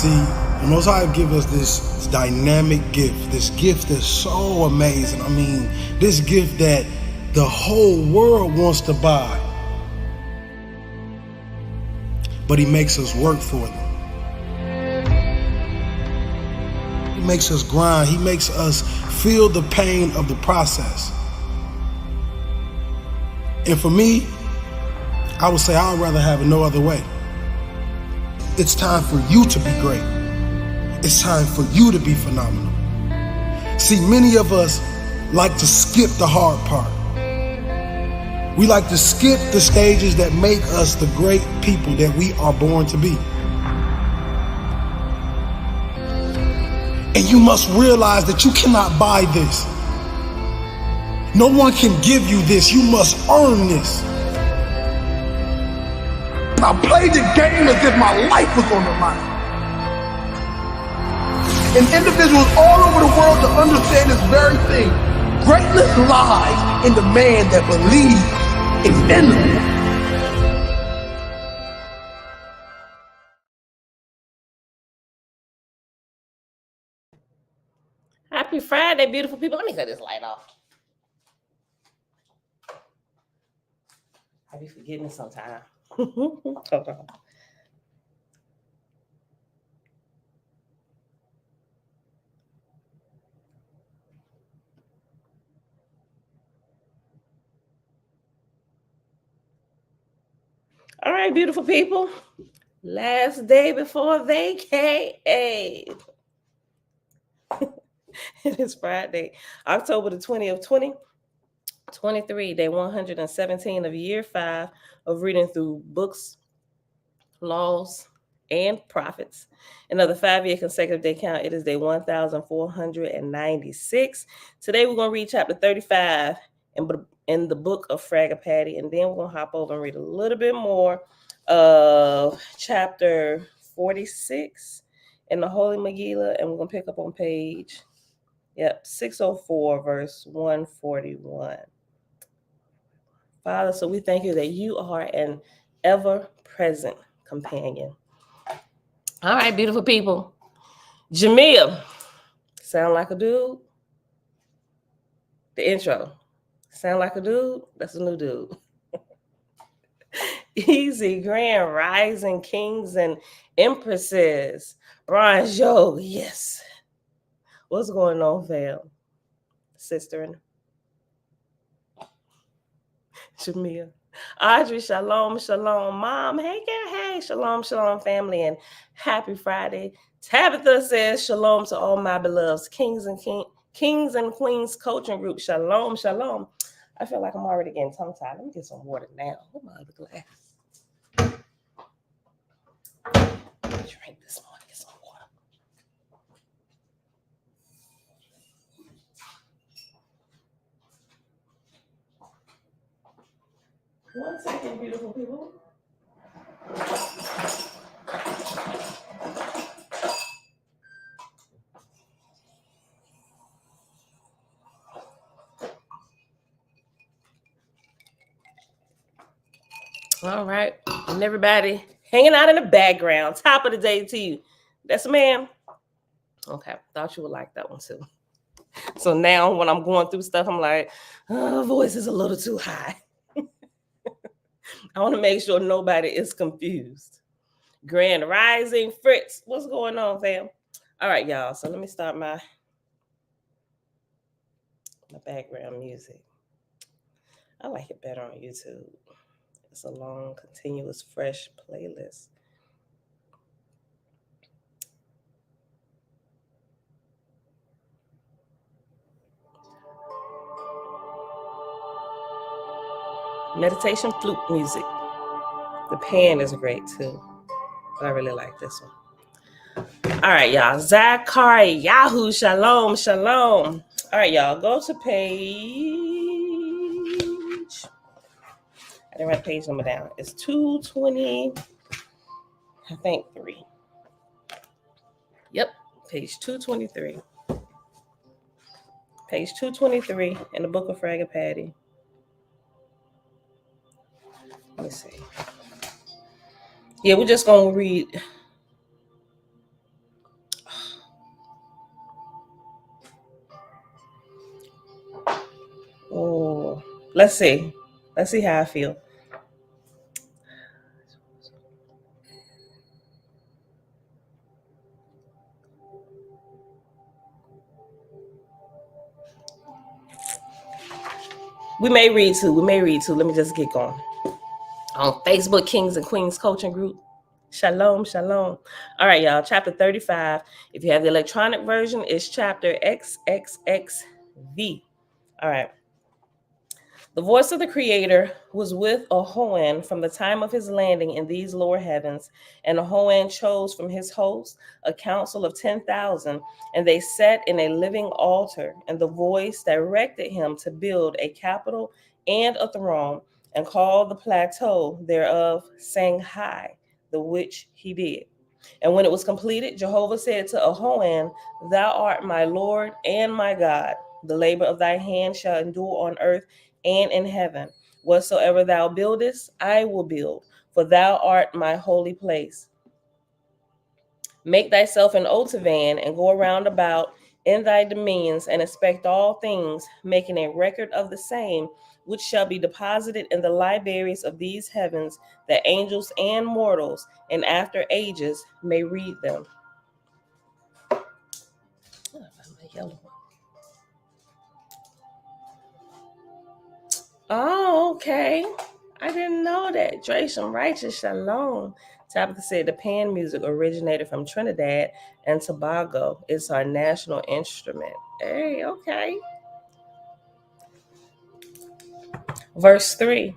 See, the Most High give us this dynamic gift, this gift that's so amazing. I mean, this gift that the whole world wants to buy. But he makes us work for them. He makes us grind. He makes us feel the pain of the process. And for me, I would say I'd rather have it no other way. It's time for you to be great. It's time for you to be phenomenal. See, many of us like to skip the hard part. We like to skip the stages that make us the great people that we are born to be. And you must realize that you cannot buy this. No one can give you this. You must earn this. I played the game as if my life was on the line. And individuals all over the world to understand this very thing. Greatness lies in the man that believes it's in them. Happy Friday, beautiful people. Let me cut this light off. I be forgetting it sometime. Hold on. All right, beautiful people. Last day before vacay. It is Friday, October the 20th, 2023, day 117 of year 5 of reading through books, laws, and prophets. Another 5-year consecutive day count. It is day 1496. Today we're going to read chapter 35 in the book of Fragapati, and then we're going to hop over and read a little bit more of chapter 46 in the Holy Megillah, and we're going to pick up on page 604, verse 141. Father, so we thank you that you are an ever-present companion. All right, beautiful people. Jamil, sound like a dude? The intro. Sound like a dude? That's a new dude. Easy, grand rising kings and empresses. Bonjour, yes. What's going on, fam? Sister and Jamil. Audrey, shalom, shalom. Mom, hey, girl, hey. Shalom, shalom, family, and happy Friday. Tabitha says, shalom to all my beloveds, kings and queens coaching group. Shalom, shalom. I feel like I'm already getting tongue-tied. Let me get some water now. Where's my other glass? Drink this morning. Get some water. One second, beautiful people. All right. And everybody hanging out in the background. Top of the day to you. That's a man. Okay. Thought you would like that one too. So now when I'm going through stuff, I'm like, voice is a little too high. I want to make sure nobody is confused. Grand Rising, Fritz. What's going on, fam? All right, y'all. So let me start my background music. I like it better on YouTube. It's a long, continuous, fresh playlist. Meditation flute music. The pan is great too, but I really like this one. All right, y'all. Zachary Yahoo, shalom, shalom. All right, y'all. Go to page. I didn't write page number down. It's 220. I think 3. Yep, page 223. Page 223 in the book of Fragapati. Let me see. Yeah, we're just going to read Let's see. Let's see how I feel. We may read two. Let me just get going. On Facebook, Kings and Queens Coaching Group. Shalom, shalom. All right, y'all. Chapter 35. If you have the electronic version, it's chapter XXXV. All right. The voice of the Creator was with Ahoan from the time of his landing in these lower heavens, and Ahoan chose from his host a council of 10,000, and they sat in a living altar, and the voice directed him to build a capital and a throne, and called the plateau thereof Shanghai, the which he did. And when it was completed, Jehovah said to Ahoan, Thou art my Lord and my God. The labor of thy hand shall endure on earth and in heaven. Whatsoever thou buildest, I will build, for thou art my holy place. Make thyself an otavan and go around about in thy dominions and inspect all things, making a record of the same, which shall be deposited in the libraries of these heavens, that angels and mortals in after ages may read them. Oh, okay. I didn't know that. Dration Righteous Shalom. Tabitha said the pan music originated from Trinidad and Tobago. It's our national instrument. Hey, okay. Verse 3.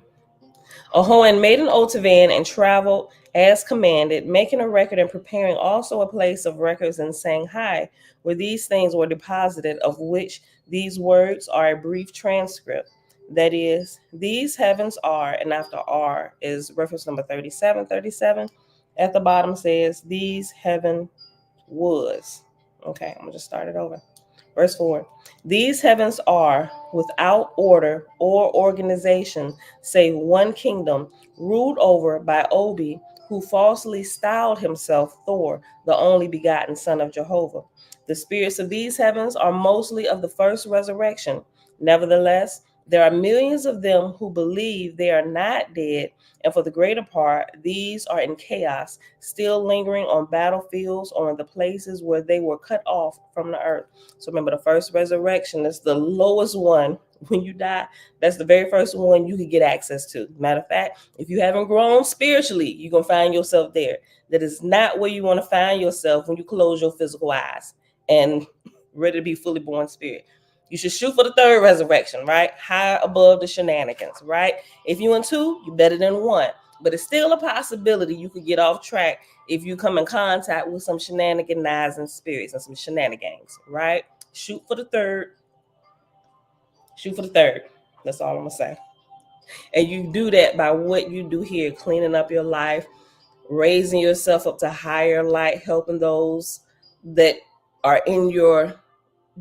Ahoan made an otavan and traveled as commanded, making a record and preparing also a place of records in Shanghai, where these things were deposited, of which these words are a brief transcript. That is, these heavens are, and after are is reference number 3737. At the bottom says, these heaven was. Okay, I'm going to just start it over. Verse 4. These heavens are without order or organization, save one kingdom, ruled over by Obi, who falsely styled himself Thor, the only begotten son of Jehovah. The spirits of these heavens are mostly of the first resurrection. Nevertheless, there are millions of them who believe they are not dead, and for the greater part, these are in chaos, still lingering on battlefields or in the places where they were cut off from the earth. So remember, the first resurrection is the lowest one. When you die, that's the very first one you could get access to. Matter of fact, if you haven't grown spiritually, you're going to find yourself there. That is not where you want to find yourself when you close your physical eyes and ready to be fully born spirit. You should shoot for the third resurrection, right? High above the shenanigans, right? If you in two, you're better than one. But it's still a possibility you could get off track if you come in contact with some shenaniganizing spirits and some shenanigans, right? Shoot for the third. Shoot for the third. That's all I'm going to say. And you do that by what you do here, cleaning up your life, raising yourself up to higher light, helping those that are in your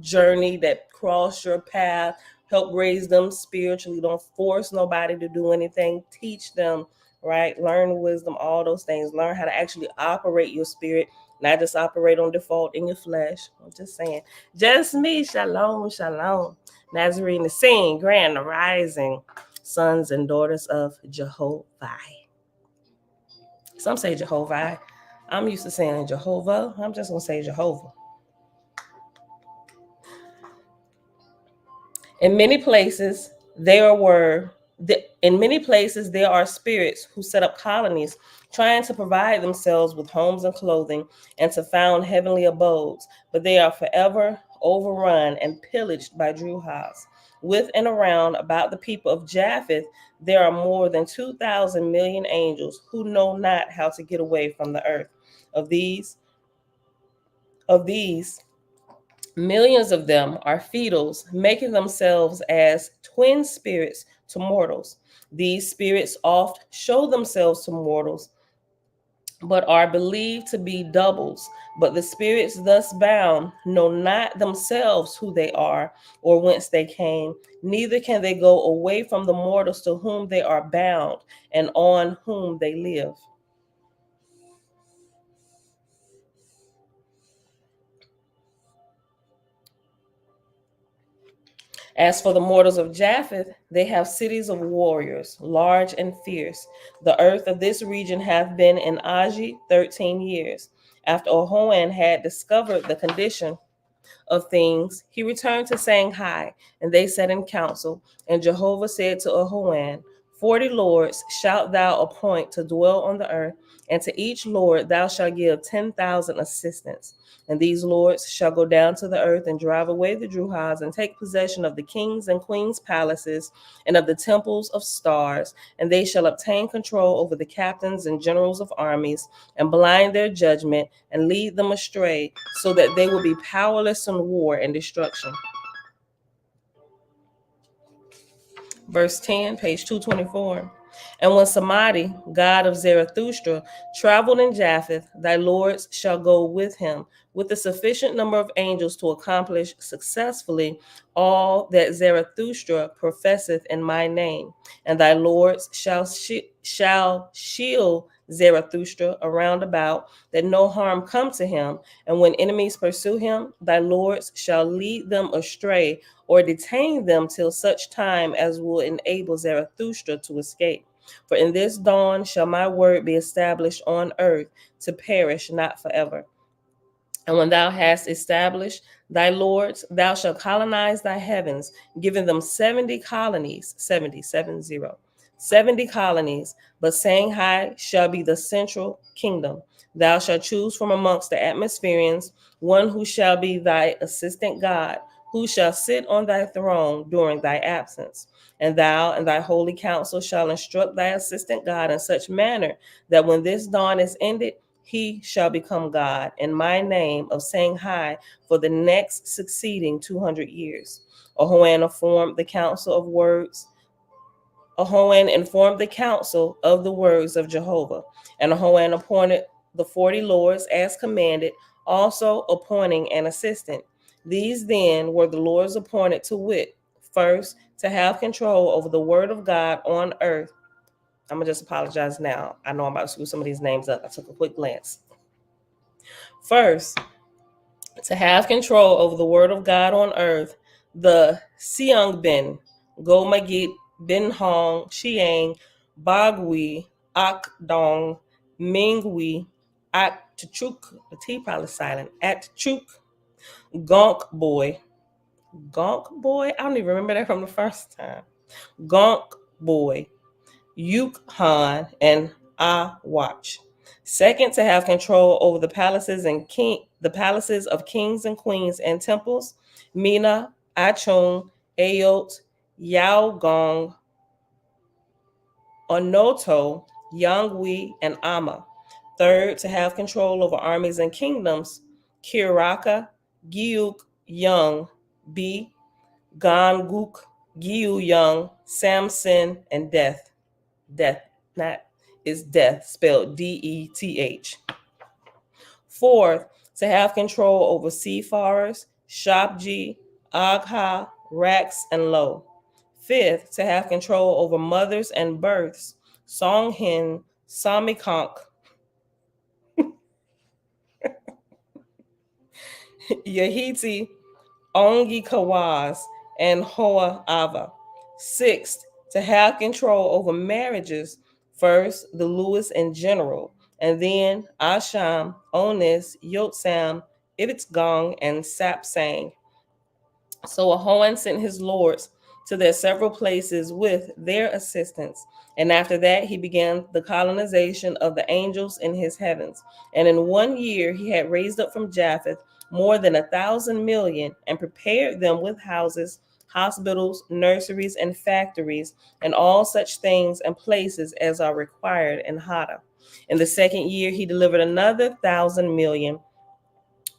journey, that cross your path, help raise them spiritually. Don't force nobody to do anything. Teach them, right? Learn wisdom, all those things. Learn how to actually operate your spirit, not just operate on default in your flesh. I'm just saying. Just me. Shalom, shalom. Nazarene is saying, grand rising, sons and daughters of Jehovah. Some say Jehovah. I'm used to saying Jehovah. I'm just going to say Jehovah. In many places, there are spirits who set up colonies, trying to provide themselves with homes and clothing and to found heavenly abodes, but they are forever overrun and pillaged by Druhas. With and around about the people of Japheth, there are more than 2,000 million angels who know not how to get away from the earth. Of these, millions of them are fetals, making themselves as twin spirits to mortals. These spirits oft show themselves to mortals, but are believed to be doubles. But the spirits thus bound know not themselves who they are or whence they came, neither can they go away from the mortals to whom they are bound and on whom they live. As for the mortals of Japheth, they have cities of warriors, large and fierce. The earth of this region hath been in Aji 13 years. After Ahoan had discovered the condition of things, he returned to Shanghai, and they sat in council. And Jehovah said to Ahoan, 40 lords shalt thou appoint to dwell on the earth, and to each lord thou shalt give 10,000 assistants. And these lords shall go down to the earth and drive away the Druhas and take possession of the kings and queens' palaces and of the temples of stars. And they shall obtain control over the captains and generals of armies and blind their judgment and lead them astray so that they will be powerless in war and destruction. Verse 10, page 224. And when Samadhi, god of Zarathustra, traveled in Japheth, thy lords shall go with him, with a sufficient number of angels to accomplish successfully all that Zarathustra professeth in my name. And thy lords shall shield Zarathustra around about, that no harm come to him. And when enemies pursue him, thy lords shall lead them astray or detain them till such time as will enable Zarathustra to escape. For in this dawn shall my word be established on earth, to perish not forever. And when thou hast established thy lords, thou shalt colonize thy heavens, giving them 70 colonies, 70 colonies, but Shanghai shall be the central kingdom. Thou shalt choose from amongst the atmospherians one who shall be thy assistant god, who shall sit on thy throne during thy absence. And thou and thy holy council shall instruct thy assistant god in such manner that when this dawn is ended, he shall become God in my name of Shanghai for the next succeeding 200 years. Ahoan informed the council of the words of Jehovah. And Ahoan appointed the 40 lords as commanded, also appointing an assistant. These then were the lords appointed, to wit, first, to have control over the word of God on earth. I'm going to just apologize now. I know I'm about to screw some of these names up. I took a quick glance. First, to have control over the word of God on earth, the Seong Bin, Go Magit, Bin Hong, Chiang, Bagui, Ak Dong, Mingwi, At Chuk, the T probably silent, At Chuk, Gonk Boy, I don't even remember that from the first time. Gonk Boy, Yuk Han, and Ah Watch. Second, to have control over the palaces of kings and queens and temples, Mina, Achung, Ayot, Yao Gong, Onoto, Yangwi, and Ama. Third, to have control over armies and kingdoms, Kiraka, Gyuk, Young, B, Ganguk, Gyu Young, Samson, and Death. Death spelled Deth. Fourth, to have control over seafarers, Shopji, Agha, Rax, and Lo. Fifth, to have control over mothers and births, Songhin, Samikonk, Yahiti, Ongi Kawaz, and Hoa Ava. Sixth, to have control over marriages, first the Lewis in general, and then Asham, Onis, Yotsam, Ibitsgong, and Sapsang. So Ahoan sent his lords to their several places with their assistants. And after that, he began the colonization of the angels in his heavens. And in 1 year, he had raised up from Japheth more than 1,000 million and prepared them with houses, hospitals, nurseries, and factories, and all such things and places as are required in Hada. In the 2nd year, he delivered another 1,000 million,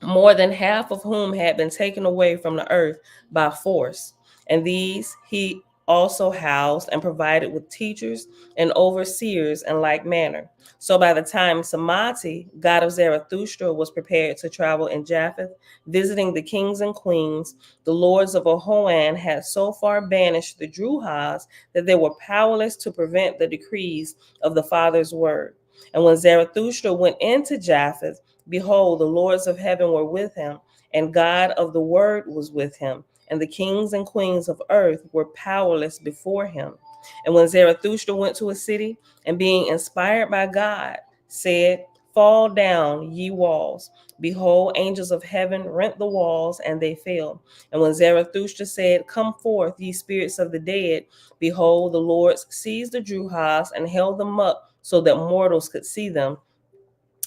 more than half of whom had been taken away from the earth by force. And these he also housed and provided with teachers and overseers in like manner. So by the time Samati, god of Zarathustra, was prepared to travel in Japheth, visiting the kings and queens, the lords of Ahoan had so far banished the Druhas that they were powerless to prevent the decrees of the Father's word. And when Zarathustra went into Japheth, behold, the lords of heaven were with him, and God of the word was with him, and the kings and queens of earth were powerless before him. And when Zarathustra went to a city, and being inspired by God, said, Fall down, ye walls. Behold, angels of heaven rent the walls, and they fell. And when Zarathustra said, Come forth, ye spirits of the dead, behold, the Lord seized the Druhas and held them up so that mortals could see them.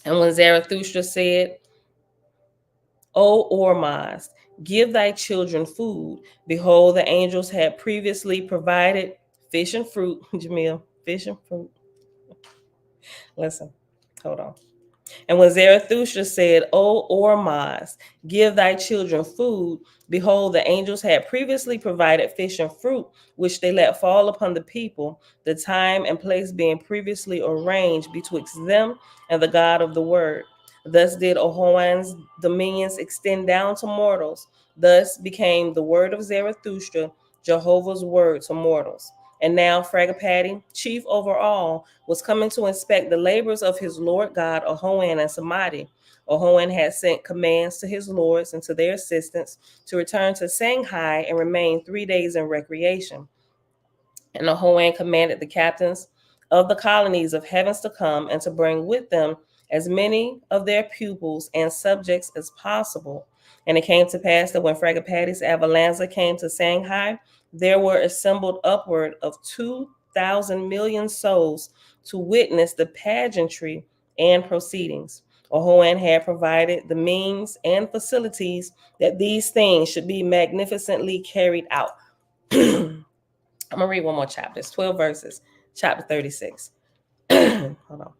And when Zarathustra said, O Ormazd, give thy children food. Behold, the angels had previously provided fish and fruit. Jamil, fish and fruit. Listen, hold on. And when Zarathustra said, O Ormazd, give thy children food, behold, the angels had previously provided fish and fruit, which they let fall upon the people, the time and place being previously arranged betwixt them and the God of the word. Thus did Ahoan's dominions extend down to mortals. Thus became the word of Zarathustra Jehovah's word to mortals. And now Fragapati, chief over all, was coming to inspect the labors of his Lord God, Ahoan and Samadhi. Ahoan had sent commands to his lords and to their assistants to return to Shanghai and remain 3 days in recreation. And Ahoan commanded the captains of the colonies of heavens to come and to bring with them as many of their pupils and subjects as possible. And it came to pass that when Fragapati's Avalanza came to Shanghai, there were assembled upward of 2,000 million souls to witness the pageantry and proceedings. Ahoan had provided the means and facilities that these things should be magnificently carried out. I'm going to read one more chapter. It's 12 verses, chapter 36. Hold on.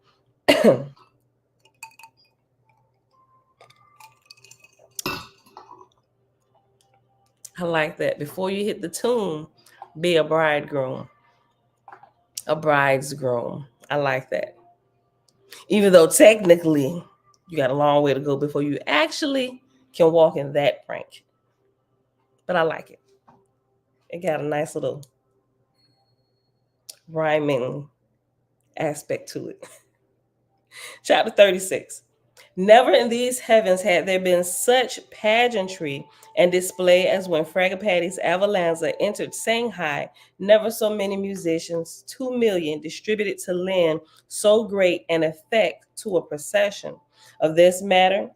I like that. Before you hit the tomb, be a bridegroom, a bridegroom. I like that. Even though technically you got a long way to go before you actually can walk in that rank. But I like it. It got a nice little rhyming aspect to it. Chapter 36. Never in these heavens had there been such pageantry and display as when Fragapati's Avalanza entered Shanghai. Never so many musicians, 2 million, distributed to lend so great an effect to a procession. Of this matter,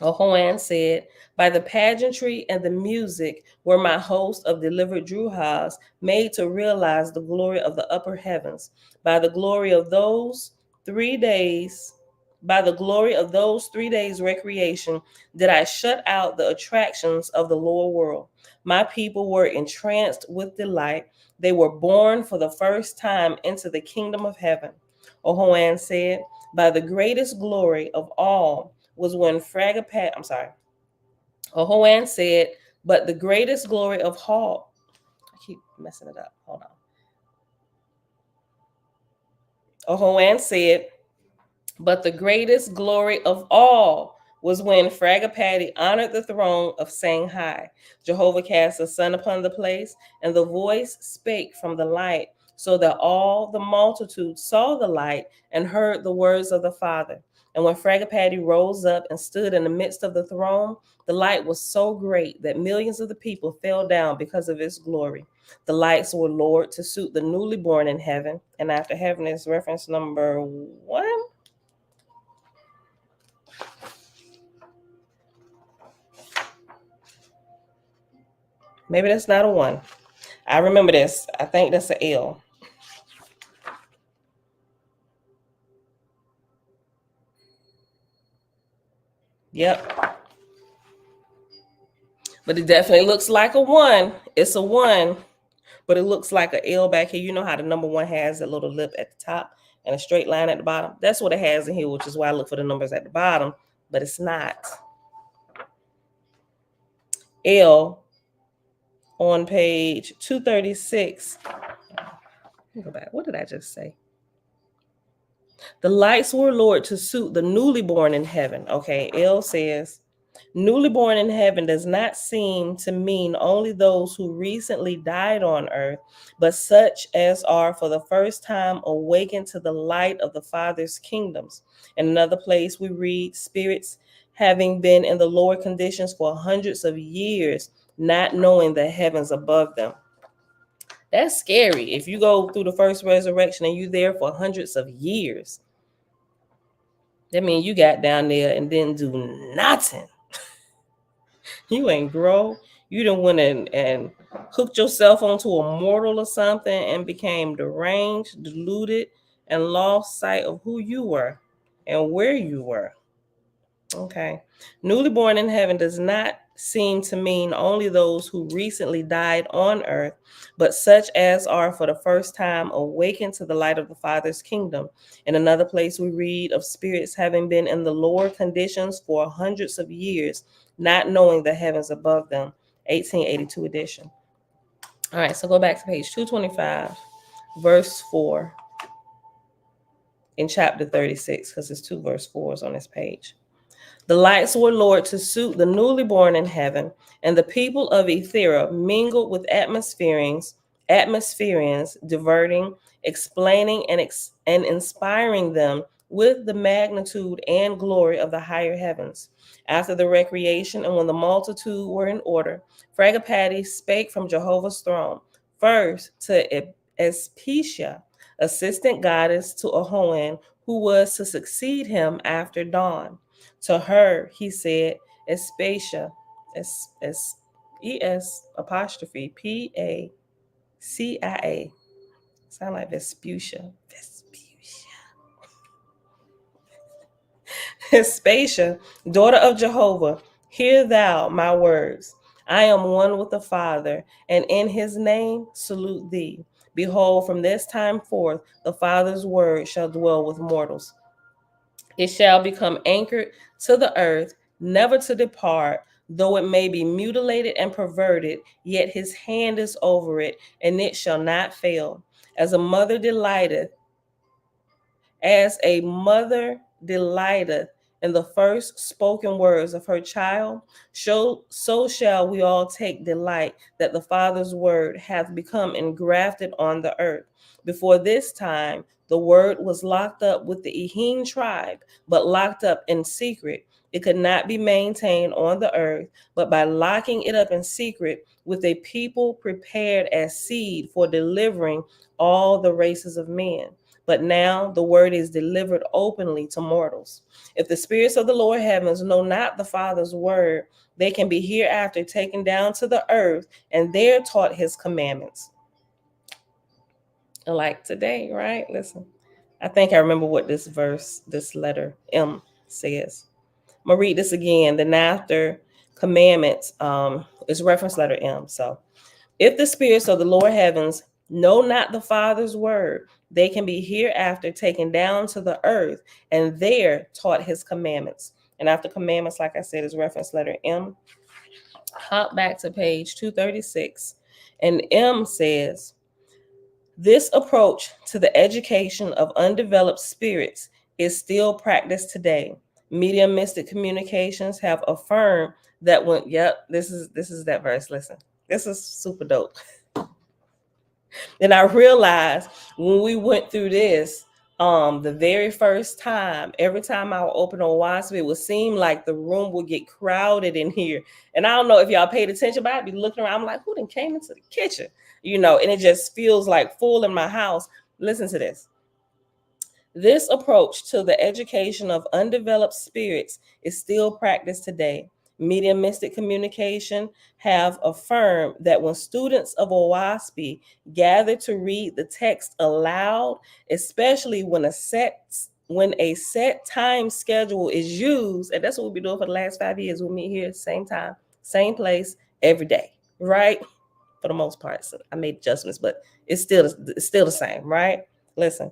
Ahoan said, By the pageantry and the music were my host of delivered Druhas made to realize the glory of the upper heavens. By the glory of those 3 days recreation did I shut out the attractions of the lower world. My people were entranced with delight. They were born for the first time into the kingdom of heaven. Ahoan said, By the greatest glory of all was when Ahoan said, but the greatest glory of all, I keep messing it up, hold on. Ahoan said, but the greatest glory of all was when Fragapati honored the throne of Shanghai. Jehovah cast the sun upon the place, and the voice spake from the light, so that all the multitude saw the light and heard the words of the Father. And when Fragapati rose up and stood in the midst of the throne, the light was so great that millions of the people fell down because of its glory. The lights were lowered to suit the newly born in heaven. And after heaven is reference number 1. Maybe that's not a 1. I remember this. I think that's an L. Yep. But it definitely looks like a 1. It's a 1, but it looks like an L back here. You know how the number 1 has a little lip at the top and a straight line at the bottom? That's what it has in here, which is why I look for the numbers at the bottom, but it's not. L on page 236. Let me go back. What did I just say? The lights were lowered to suit the newly born in heaven. Okay, L says, newly born in heaven does not seem to mean only those who recently died on earth, but such as are for the first time awakened to the light of the Father's kingdoms. In another place, we read, spirits having been in the lower conditions for hundreds of years not knowing the heavens above them. That's scary. If you go through the first resurrection and you're there for hundreds of years, that means you got down there and didn't do nothing. You ain't grow. You done went and hooked yourself onto a mortal or something and became deranged, deluded, and lost sight of who you were and where you were. Okay. Newly born in heaven does not seem to mean only those who recently died on earth, but such as are for the first time awakened to the light of the Father's kingdom. In another place, we read of spirits having been in the lower conditions for hundreds of years, not knowing the heavens above them. 1882 edition. All right, so go back to page 225, verse 4 in chapter 36, because it's 2 verse 4s on this page. The lights were lowered to suit the newly born in heaven, and the people of Ethera mingled with Atmospherians, diverting, explaining, and inspiring them with the magnitude and glory of the higher heavens. After the recreation, and when the multitude were in order, Fragapati spake from Jehovah's throne, first to Especia, assistant goddess to Ahoan, who was to succeed him after dawn. To her, he said, Espacia, S-E-S apostrophe P-A-C-I-A. Sound like Vespucia. Espacia, daughter of Jehovah, hear thou my words. I am one with the Father, and in his name salute thee. Behold, from this time forth, the Father's word shall dwell with mortals. It shall become anchored to the earth, never to depart, though it may be mutilated and perverted, yet his hand is over it, and it shall not fail. As a mother delighteth in the first spoken words of her child, so shall we all take delight that the Father's word hath become engrafted on the earth. Before this time, the word was locked up with the Ehin tribe, but locked up in secret. It could not be maintained on the earth, but by locking it up in secret with a people prepared as seed for delivering all the races of men. But now the word is delivered openly to mortals. If the spirits of the lower heavens know not the Father's word, they can be hereafter taken down to the earth and there taught his commandments. Like today, right? Listen, I think I remember what this letter M says. I'm gonna read this again. Then after commandments is reference letter M. So if the spirits of the lower heavens know not the Father's word, they can be hereafter taken down to the earth and there taught his commandments. And after commandments, like I said, is reference letter M. Hop back to page 236. And M says, this approach to the education of undeveloped spirits is still practiced today. Mediumistic communications have affirmed that when, this is that verse. Listen, this is super dope. And I realized when we went through this, the very first time, every time I would open a wasp, it would seem like the room would get crowded in here. And I don't know if y'all paid attention, but I'd be looking around. I'm like, who done came into the kitchen? And it just feels like full in my house. Listen to this. This approach to the education of undeveloped spirits is still practiced today. Mediumistic communication have affirmed that when students of Owaspy gather to read the text aloud, especially when a set time schedule is used, and that's what we've been doing for the last 5 years. We'll meet here, same time, same place, every day, right? For the most part. So I made adjustments, but it's still the same, right? Listen.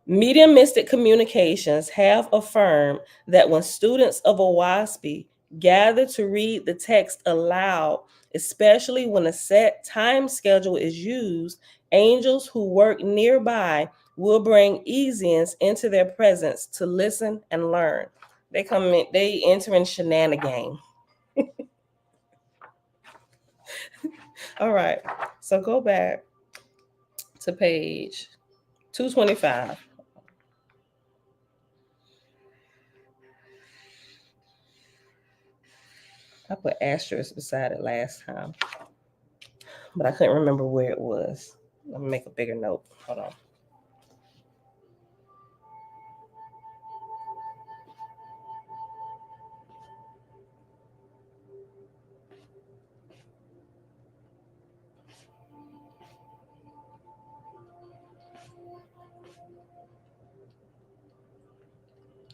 Mediumistic communications have affirmed that when students of Owaspy gather to read the text aloud, especially when a set time schedule is used, angels who work nearby will bring Ezians into their presence to listen and learn. They come in, they enter in shenanigan. All right, so go back to page 225. I put asterisk beside it last time, but I couldn't remember where it was. Let me make a bigger note. Hold on.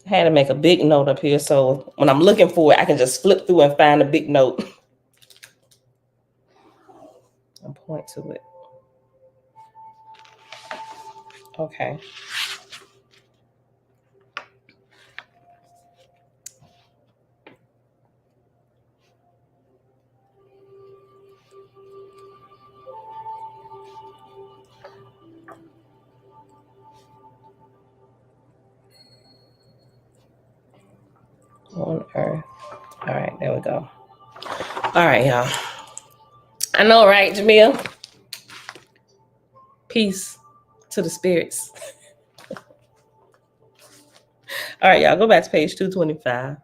I had to make a big note up here, so when I'm looking for it, I can just flip through and find a big note and point to it. Okay. On earth. All right, there we go. All right, y'all. I know, right, Jamil? Peace to the spirits. All right, y'all, go back to page 225.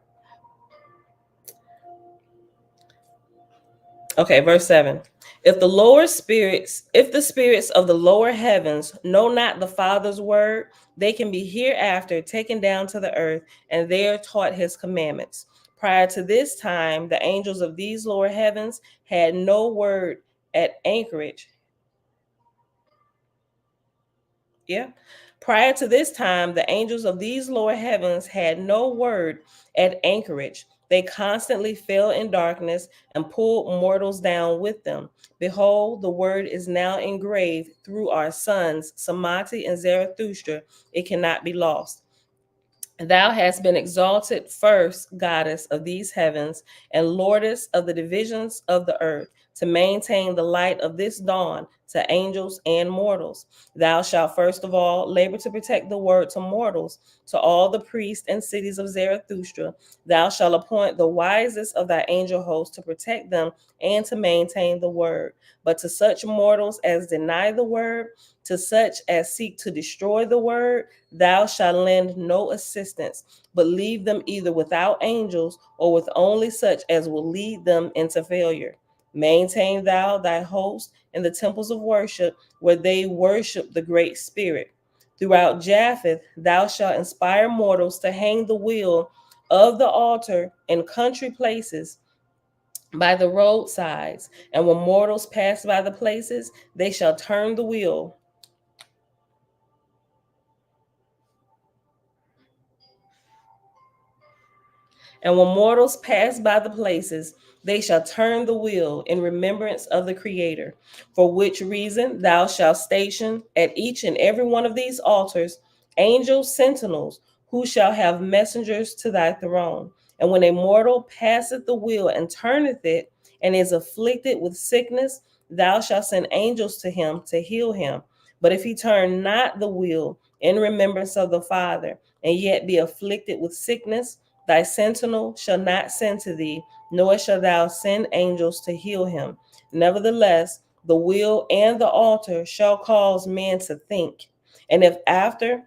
Okay, verse 7. If the spirits of the lower heavens know not the Father's word, they can be hereafter taken down to the earth, and there taught his commandments. Prior to this time, the angels of these lower heavens had no word at anchorage. Yeah. Prior to this time, the angels of these lower heavens had no word at anchorage. They constantly fell in darkness and pulled mortals down with them. Behold, the word is now engraved through our sons, Samati and Zarathustra. It cannot be lost. Thou hast been exalted first, goddess of these heavens, and lordess of the divisions of the earth, to maintain the light of this dawn to angels and mortals. Thou shalt first of all labor to protect the word to mortals, to all the priests and cities of Zarathustra. Thou shalt appoint the wisest of thy angel host to protect them and to maintain the word. But to such mortals as deny the word, to such as seek to destroy the word, thou shalt lend no assistance, but leave them either without angels or with only such as will lead them into failure. Maintain thou thy host in the temples of worship, where they worship the Great Spirit. Throughout Japheth thou shalt inspire mortals to hang the wheel of the altar in country places by the roadsides, and when mortals pass by the places, they shall turn the wheel. And when mortals pass by the places, they shall turn the wheel in remembrance of the Creator. For which reason thou shalt station at each and every one of these altars angels sentinels, who shall have messengers to thy throne. And when a mortal passeth the wheel and turneth it, and is afflicted with sickness, thou shalt send angels to him to heal him. But if he turn not the wheel in remembrance of the Father, and yet be afflicted with sickness, thy sentinel shall not send to thee, nor shalt thou send angels to heal him. Nevertheless, the wheel and the altar shall cause men to think. And if after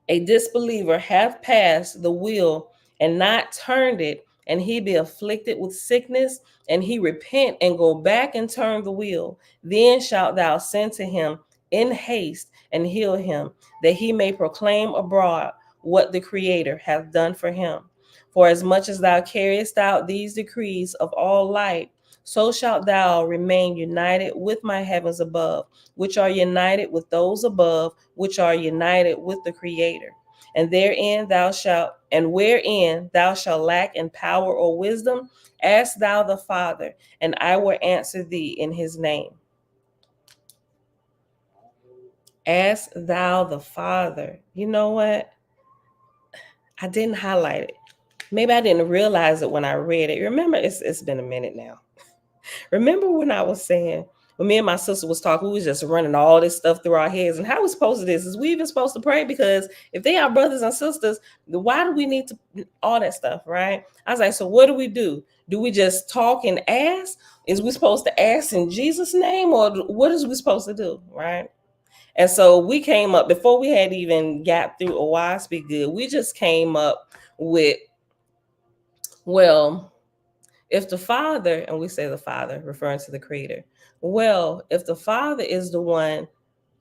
a disbeliever hath passed the wheel and not turned it, and he be afflicted with sickness, and he repent and go back and turn the wheel, then shalt thou send to him in haste and heal him, that he may proclaim abroad what the Creator hath done for him. For as much as thou carriest out these decrees of all light, so shalt thou remain united with my heavens above, which are united with those above, which are united with the Creator. And wherein thou shalt lack in power or wisdom, ask thou the Father, and I will answer thee in his name. Ask thou the Father. You know what? I didn't highlight it. Maybe I didn't realize it when I read it. Remember, it's been a minute now. Remember when I was saying, when me and my sister was talking, we was just running all this stuff through our heads. And how we supposed to do this? Is we even supposed to pray? Because if they are brothers and sisters, why do we need to all that stuff, right? I was like, so what do? Do we just talk and ask? Is we supposed to ask in Jesus' name, or what is we supposed to do, right? And so we came up, before we had even got through a why speak good, we just came up with, well, If the Father, and we say the Father, referring to the Creator, well, if the Father is the one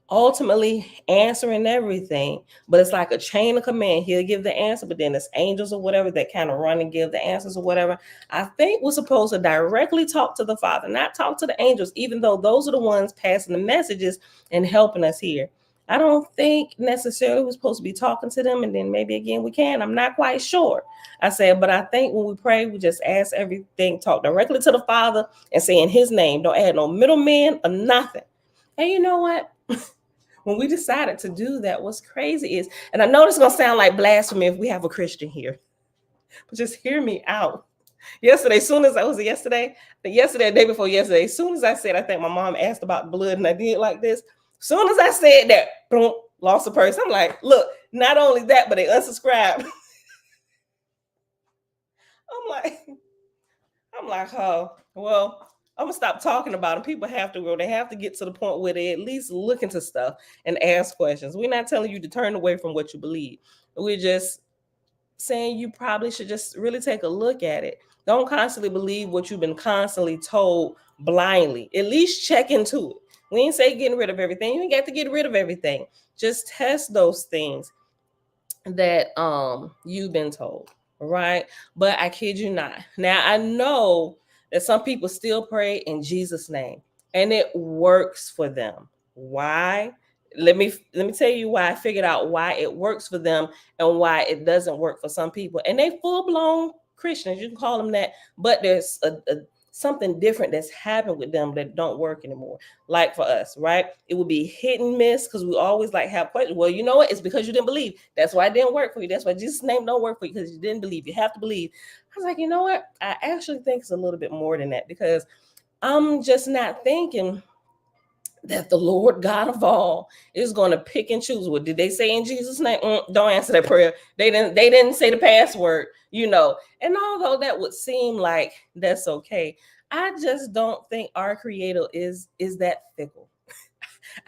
ultimately answering everything, but it's like a chain of command. He'll give the answer, but then it's angels or whatever that kind of run and give the answers or whatever. I think we're supposed to directly talk to the Father, not talk to the angels, even though those are the ones passing the messages and helping us here. I don't think necessarily we're supposed to be talking to them, and then maybe again we can. I'm not quite sure. I said, but I think when we pray, we just ask everything, talk directly to the Father and say in His name. Don't add no middleman or nothing. And you know what? When we decided to do that, what's crazy is, and I know this is going to sound like blasphemy if we have a Christian here, but just hear me out. Yesterday, as soon as I was yesterday, the day before yesterday, as soon as I said, I think my mom asked about blood and I did like this. As soon as I said that, boom, lost a person. I'm like, look, not only that, but they unsubscribed. I'm like, oh, well, I'm gonna stop talking about them. People have to go. They have to get to the point where they at least look into stuff and ask questions. We're not telling you to turn away from what you believe. We're just saying you probably should just really take a look at it. Don't constantly believe what you've been constantly told blindly. At least check into it. We ain't say getting rid of everything. You ain't got to get rid of everything. Just test those things that you've been told, right? But I kid you not. Now I know that some people still pray in Jesus' name, and it works for them. Why? Let me tell you why. I figured out why it works for them and why it doesn't work for some people. And they full-blown Christians, you can call them that, but there's something different that's happened with them that don't work anymore. Like for us, right? It would be hit and miss because we always like have questions. Well, you know what? It's because you didn't believe. That's why it didn't work for you. That's why Jesus' name don't work for you, because you didn't believe. You have to believe. I was like, you know what? I actually think it's a little bit more than that, because I'm just not thinking that the Lord God of all is going to pick and choose. What did they say in Jesus' name? Don't answer that prayer. They didn't say the password, you know. And although that would seem like that's okay, I just don't think our Creator is that fickle.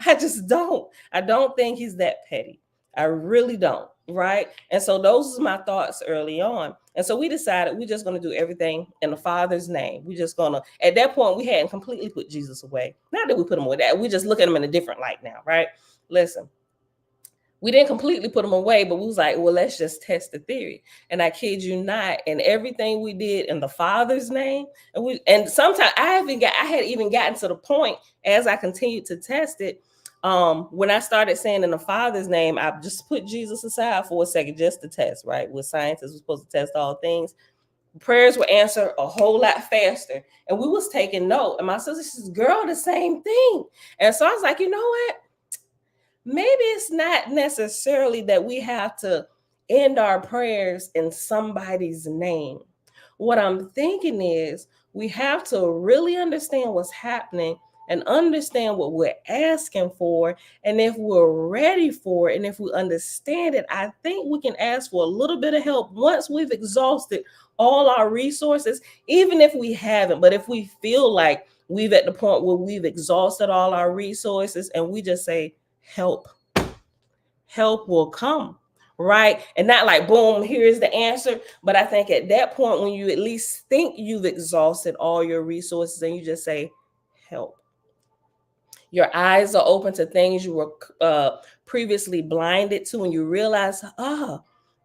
I just don't. I don't think He's that petty. I really don't. Right. And so those are my thoughts early on. And so we decided we're just going to do everything in the Father's name. We just going to, at that point, we hadn't completely put Jesus away. Not that we put him away, that we just look at him in a different light now. Right. Listen, we didn't completely put him away, but we was like, well, let's just test the theory. And I kid you not, and everything we did in the Father's name, and sometimes I had even gotten to the point as I continued to test it. When I started saying in the Father's name, I just put Jesus aside for a second just to test, right? With scientists, we're supposed to test all things. Prayers were answered a whole lot faster. And we was taking note. And my sister says, girl, the same thing. And so I was like, you know what? Maybe it's not necessarily that we have to end our prayers in somebody's name. What I'm thinking is we have to really understand what's happening and understand what we're asking for. And if we're ready for it, and if we understand it, I think we can ask for a little bit of help once we've exhausted all our resources, even if we haven't. But if we feel like we've at the point where we've exhausted all our resources and we just say, help will come. Right. And not like, boom, here's the answer. But I think at that point, when you at least think you've exhausted all your resources and you just say, help. Your eyes are open to things you were previously blinded to, and you realize,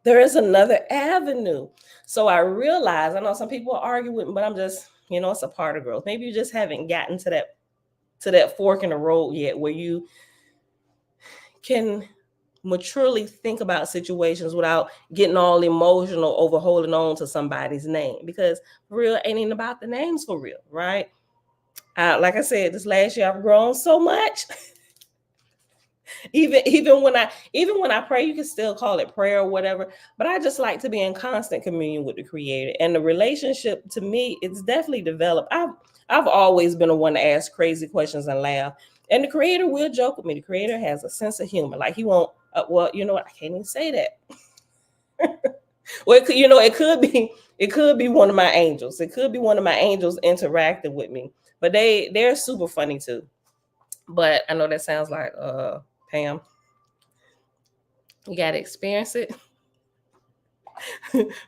there is another avenue. So I realize, I know some people argue with me, but I'm just, it's a part of growth. Maybe you just haven't gotten to that fork in the road yet where you can maturely think about situations without getting all emotional over holding on to somebody's name, because for real ain't even about the names for real, right? Like I said, this last year I've grown so much. even when I pray, you can still call it prayer or whatever, but I just like to be in constant communion with the Creator. And the relationship, to me, it's definitely developed. I've always been the one to ask crazy questions and laugh, and the Creator will joke with me. The Creator has a sense of humor. Like he won't. Well, you know what? I can't even say that. Well, it could be one of my angels. It could be one of my angels interacting with me. But they're super funny too. But I know that sounds like Pam, you gotta experience it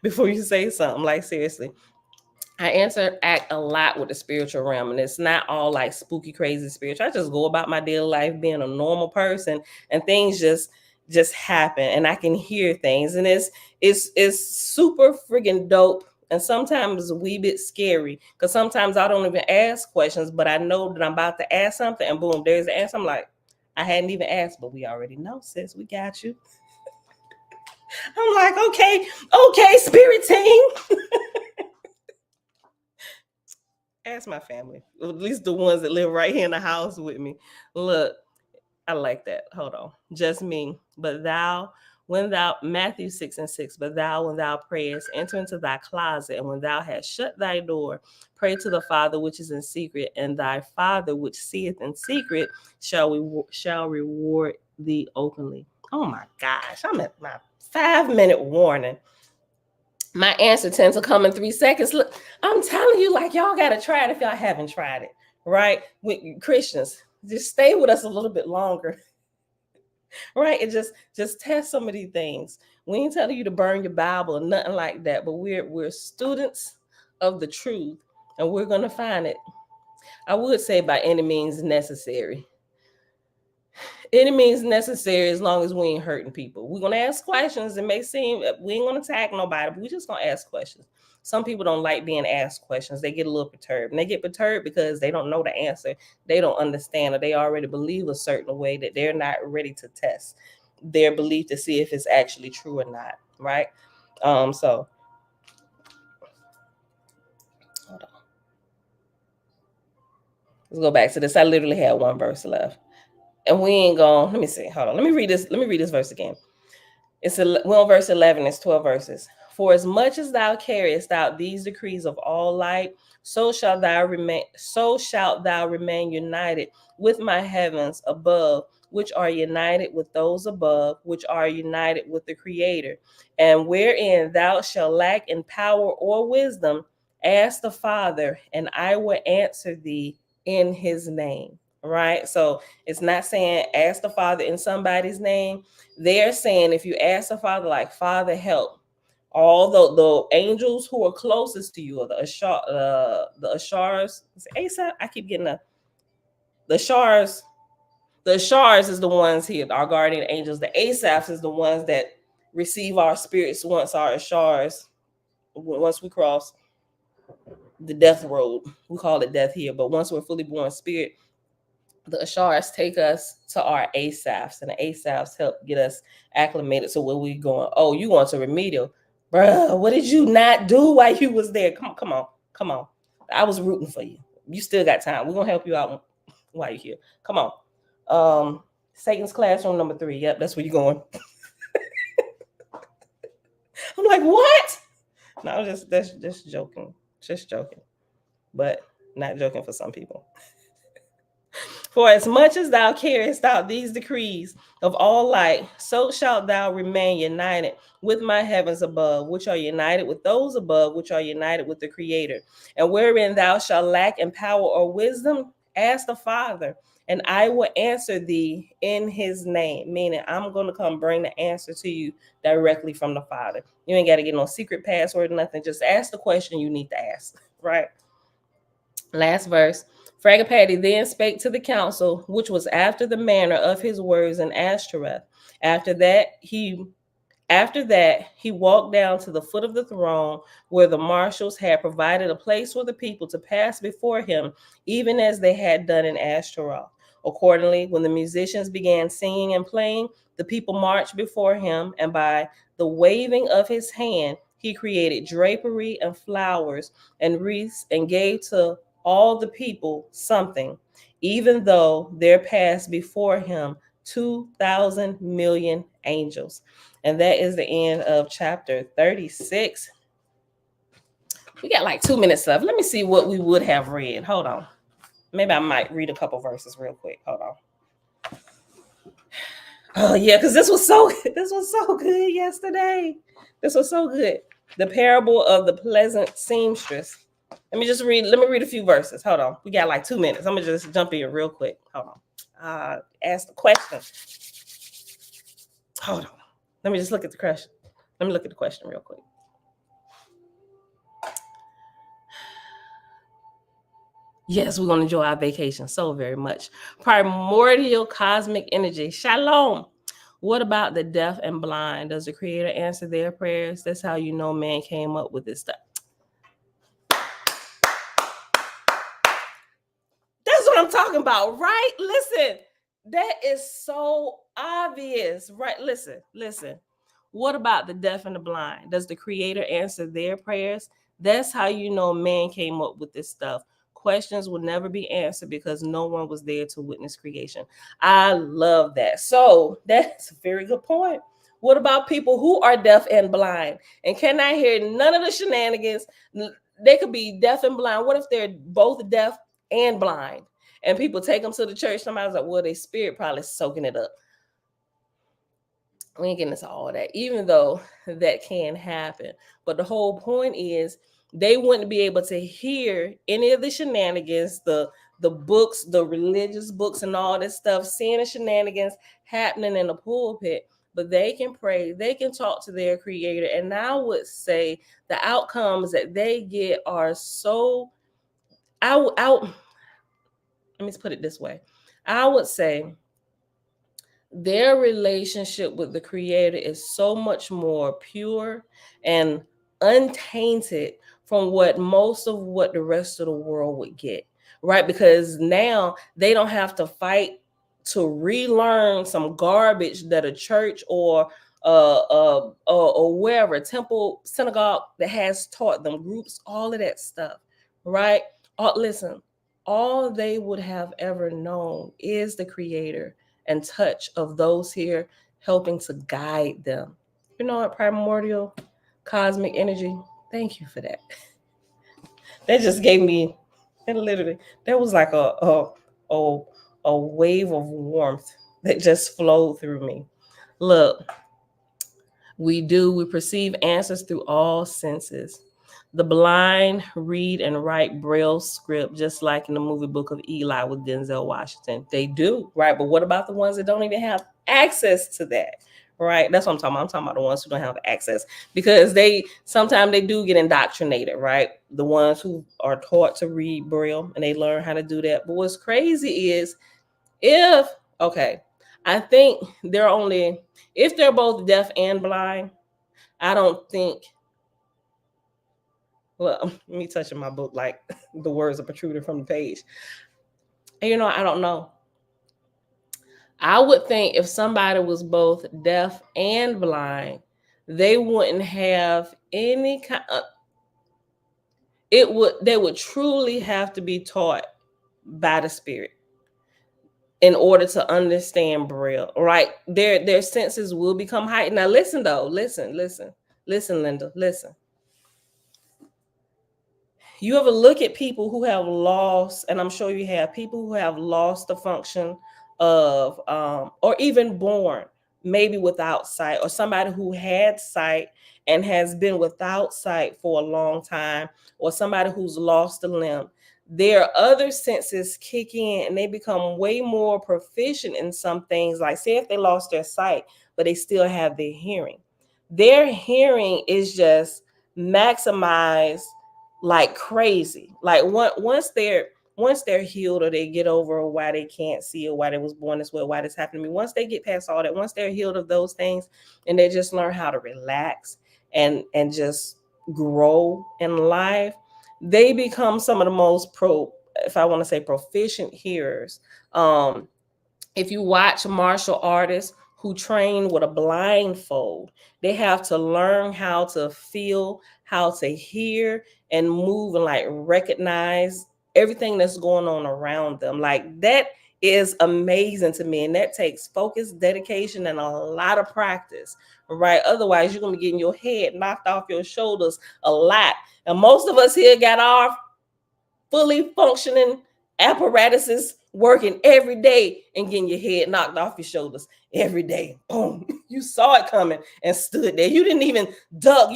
before you say something. Like seriously. I interact a lot with the spiritual realm, and it's not all like spooky, crazy spiritual. I just go about my daily life being a normal person, and things just happen, and I can hear things, and it's super freaking dope. And sometimes a wee bit scary because sometimes I don't even ask questions, but I know that I'm about to ask something, and boom, there's the answer. I'm like, I hadn't even asked, but we already know, sis. We got you. I'm like, okay, spirit team. Ask my family, at least the ones that live right here in the house with me. Look, I like that. Hold on. Just me. But thou, when thou, Matthew 6:6, but thou, when thou prayest, enter into thy closet, and when thou hast shut thy door, pray to the Father which is in secret, and thy Father which seeth in secret shall reward thee openly. Oh my gosh, I'm at my 5-minute warning. My answer tends to come in 3 seconds. Look, I'm telling you, like, y'all got to try it if y'all haven't tried it, right? With Christians, just stay with us a little bit longer, right? And just test some of these things. We ain't telling you to burn your Bible or nothing like that, but we're students of the truth, and we're gonna find it. I would say by any means necessary. Any means necessary as long as we ain't hurting people. We're gonna ask questions. It may seem we ain't gonna attack nobody, but we just gonna ask questions. Some people don't like being asked questions. They get a little perturbed. And they get perturbed because they don't know the answer. They don't understand, or they already believe a certain way that they're not ready to test their belief to see if it's actually true or not. Right? So hold on. Let's go back to this. I literally had one verse left. And we ain't gonna, let me see. Hold on. Let me read this verse again. We're on verse 11. It's 12 verses. For as much as thou carriest out these decrees of all light, so shalt thou remain united with my heavens above, which are united with those above, which are united with the Creator. And wherein thou shalt lack in power or wisdom, ask the Father, and I will answer thee in his name. Right? So it's not saying ask the Father in somebody's name. They're saying if you ask the Father, like, Father, help, all the angels who are closest to you, or the Ashars, Asa, I keep getting the Ashars. The Ashars is the ones here, our guardian angels. The Asaphs is the ones that receive our spirits once our Ashars, once we cross the death road. We call it death here, but once we're fully born spirit, the Ashars take us to our Asaphs, and the Asaphs help get us acclimated. So where we going? Oh, you going to remedial, bruh? What did you not do while you was there? Come on. I was rooting for you. You still got time. We're gonna help you out while you're here. Come on. Satan's classroom number 3. Yep, that's where you're going. I'm like, what? No, that's just joking. Just joking. But not joking for some people. For as much as thou carest out these decrees of all light, so shalt thou remain united with my heavens above, which are united with those above, which are united with the Creator. And wherein thou shalt lack in power or wisdom, ask the Father, and I will answer thee in his name. Meaning, I'm going to come bring the answer to you directly from the Father. You ain't got to get no secret password or nothing. Just ask the question you need to ask, right? Last verse. Fragapati then spake to the council, which was after the manner of his words in Ashtoreth. After that, he walked down to the foot of the throne, where the marshals had provided a place for the people to pass before him, even as they had done in Ashtaroth. Accordingly, when the musicians began singing and playing, the people marched before him, and by the waving of his hand, he created drapery and flowers and wreaths, and gave to all the people something, even though there passed before him 2,000 million angels. And that is the end of chapter 36. We got like 2 minutes left. Let me see what we would have read. Hold on. Maybe I might read a couple verses real quick. Hold on. Oh yeah, because this was so good yesterday. This was so good. The parable of the pleasant seamstress. Let me read a few verses. Hold on. We got like 2 minutes. I'm gonna just jump in real quick. Hold on. Ask the question. Hold on. Let me just look at the question. Let me look at the question real quick. Yes, we're going to enjoy our vacation so very much. Primordial cosmic energy. Shalom. What about the deaf and blind? Does the Creator answer their prayers? That's how you know man came up with this stuff. That's what I'm talking about, right? Listen, that is so obvious, right? Listen. What about the deaf and the blind? Does the Creator answer their prayers? That's how you know man came up with this stuff. Questions will never be answered because no one was there to witness creation. I love that. So that's a very good point. What about people who are deaf and blind and cannot hear none of the shenanigans? They could be deaf and blind. What if they're both deaf and blind? And people take them to the church. Somebody's like, well, their spirit probably soaking it up. We ain't getting into all that, even though that can happen. But the whole point is they wouldn't be able to hear any of the shenanigans, the books, the religious books and all this stuff, seeing the shenanigans happening in the pulpit. But they can pray, they can talk to their Creator. And I would say the outcomes that they get are so let me put it this way. I would say their relationship with the Creator is so much more pure and untainted from what most of what the rest of the world would get, right? Because now they don't have to fight to relearn some garbage that a church or wherever, temple, synagogue that has taught them, groups, all of that stuff, right? Listen, all they would have ever known is the Creator and touch of those here helping to guide them. You know what, primordial cosmic energy? Thank you for that. That just gave me, and literally, there was like a wave of warmth that just flowed through me. Look, we perceive answers through all senses. The blind read and write Braille script, just like in the movie Book of Eli with Denzel Washington. They do, right? But what about the ones that don't even have access to that? Right? That's what I'm talking about. I'm talking about the ones who don't have access, because sometimes they do get indoctrinated, right? The ones who are taught to read Braille and they learn how to do that. But what's crazy is I think if they're both deaf and blind, I don't think, well, me touching my book like the words are protruding from the page. And I don't know. I would think if somebody was both deaf and blind, they wouldn't have any kind of, they would truly have to be taught by the Spirit in order to understand Braille, right? Their senses will become heightened. Now listen though, listen, Linda, listen. You ever look at people who have lost, and I'm sure you have, people who have lost the function of, or even born maybe without sight, or somebody who had sight and has been without sight for a long time, or somebody who's lost a limb. Their other senses kick in and they become way more proficient in some things. Like, say if they lost their sight, but they still have their hearing. Their hearing is just maximized like crazy. Like once they're healed, or they get over why they can't see, or why they was born this way, why this happened to me, once they get past all that, once they're healed of those things and they just learn how to relax and just grow in life, they become some of the most proficient hearers. If you watch martial artists who train with a blindfold, they have to learn how to feel, how to hear and move and like recognize everything that's going on around them. Like, that is amazing to me. And that takes focus, dedication, and a lot of practice, right? Otherwise, you're going to be getting your head knocked off your shoulders a lot. And most of us here got our fully functioning apparatuses working every day and getting your head knocked off your shoulders every day. Boom. You saw it coming and stood there. You didn't even duck.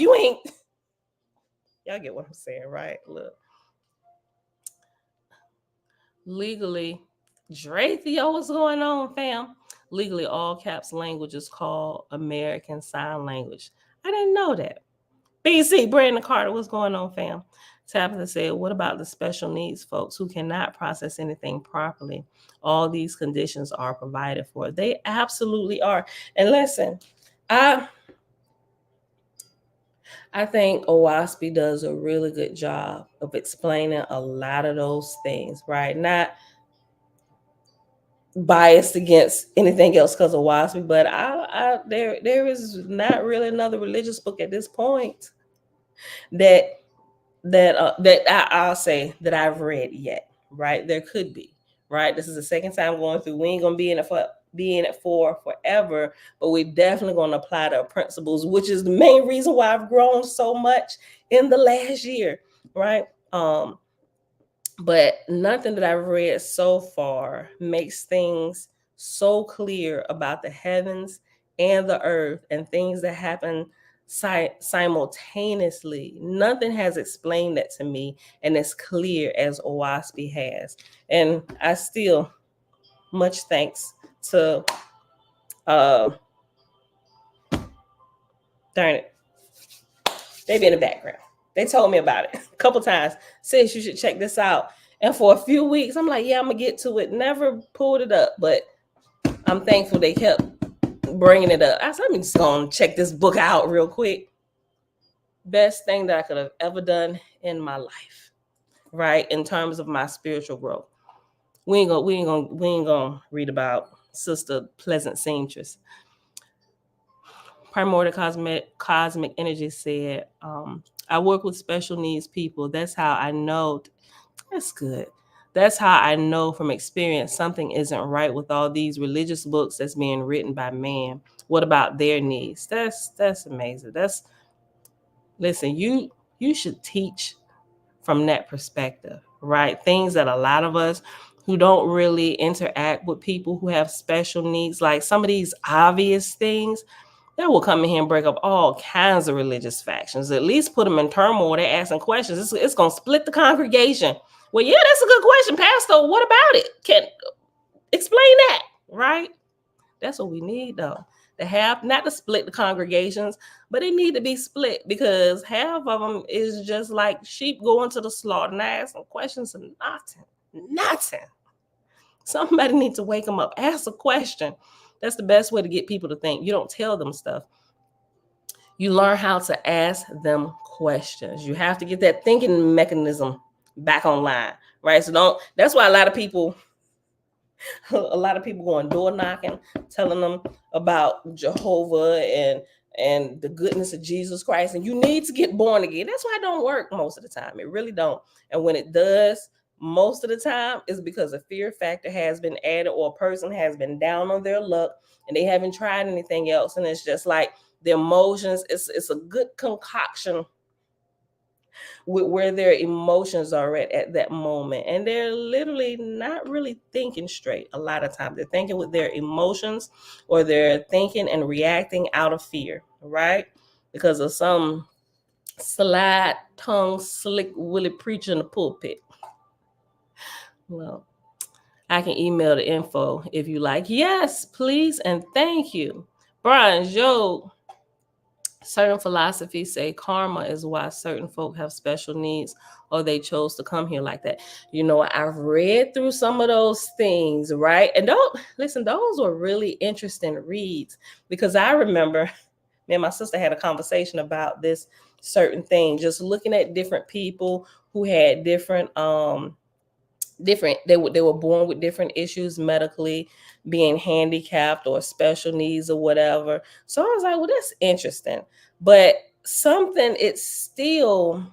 Y'all get what I'm saying, right? Look. Legally, Theo, what's going on, fam? Legally, all caps language is called American Sign Language. I didn't know that. BC, Brandon Carter, what's going on, fam? Tabitha said, what about the special needs folks who cannot process anything properly? All these conditions are provided for. They absolutely are. And listen, I think OWASP does a really good job of explaining a lot of those things, right? Not biased against anything else because of WASP, but there is not really another religious book at this point that I'll say that I've read yet, right? There could be, right? This is the second time going through. We ain't gonna be in it for forever, but we're definitely gonna apply the principles, which is the main reason why I've grown so much in the last year, right? But nothing that I've read so far makes things so clear about the heavens and the earth and things that happen simultaneously. Nothing has explained that to me and as clear as OWASP has. And I still, much thanks to darn it, they be in the background. They told me about it a couple times. Sis, you should check this out. And for a few weeks, I'm like, yeah, I'm gonna get to it. Never pulled it up, but I'm thankful they kept bringing it up. I said, I'm just gonna check this book out real quick. Best thing that I could have ever done in my life, right? In terms of my spiritual growth. We ain't gonna read about Sister Pleasant Seamstress. Primordial Cosmic Energy said, I work with special needs people. That's how I know. That's good. That's how I know from experience something isn't right with all these religious books that's being written by man. What about their needs? That's amazing. Listen, you should teach from that perspective, right? Things that a lot of us who don't really interact with people who have special needs, like some of these obvious things, that will come in here and break up all kinds of religious factions. At least put them in turmoil. They're asking questions. It's going to split the congregation. Well, yeah, that's a good question, Pastor. What about it? Can explain that, right? That's what we need, though. To have, not to split the congregations, but they need to be split because half of them is just like sheep going to the slaughter and asking questions and nothing. Somebody needs to wake them up. Ask a question. That's the best way to get people to think. You don't tell them stuff. You learn how to ask them questions. You have to get that thinking mechanism back online, right? So that's why a lot of people going door knocking, telling them about Jehovah and the goodness of Jesus Christ. And you need to get born again. That's why it don't work most of the time. It really don't. And when it does, most of the time is because a fear factor has been added or a person has been down on their luck and they haven't tried anything else. And it's just like the emotions, it's a good concoction with where their emotions are at that moment. And they're literally not really thinking straight a lot of times. They're thinking with their emotions or they're thinking and reacting out of fear, right? Because of some slide tongue, slick willy preacher in the pulpit. Well, I can email the info if you like. Yes, please and thank you. Brian, Joe, certain philosophies say karma is why certain folk have special needs or they chose to come here like that. You know, I've read through some of those things, right? And those were really interesting reads because I remember me and my sister had a conversation about this certain thing, just looking at different people who had different they were born with different issues medically, being handicapped or special needs or whatever. So I was like, well, that's interesting. But something it's still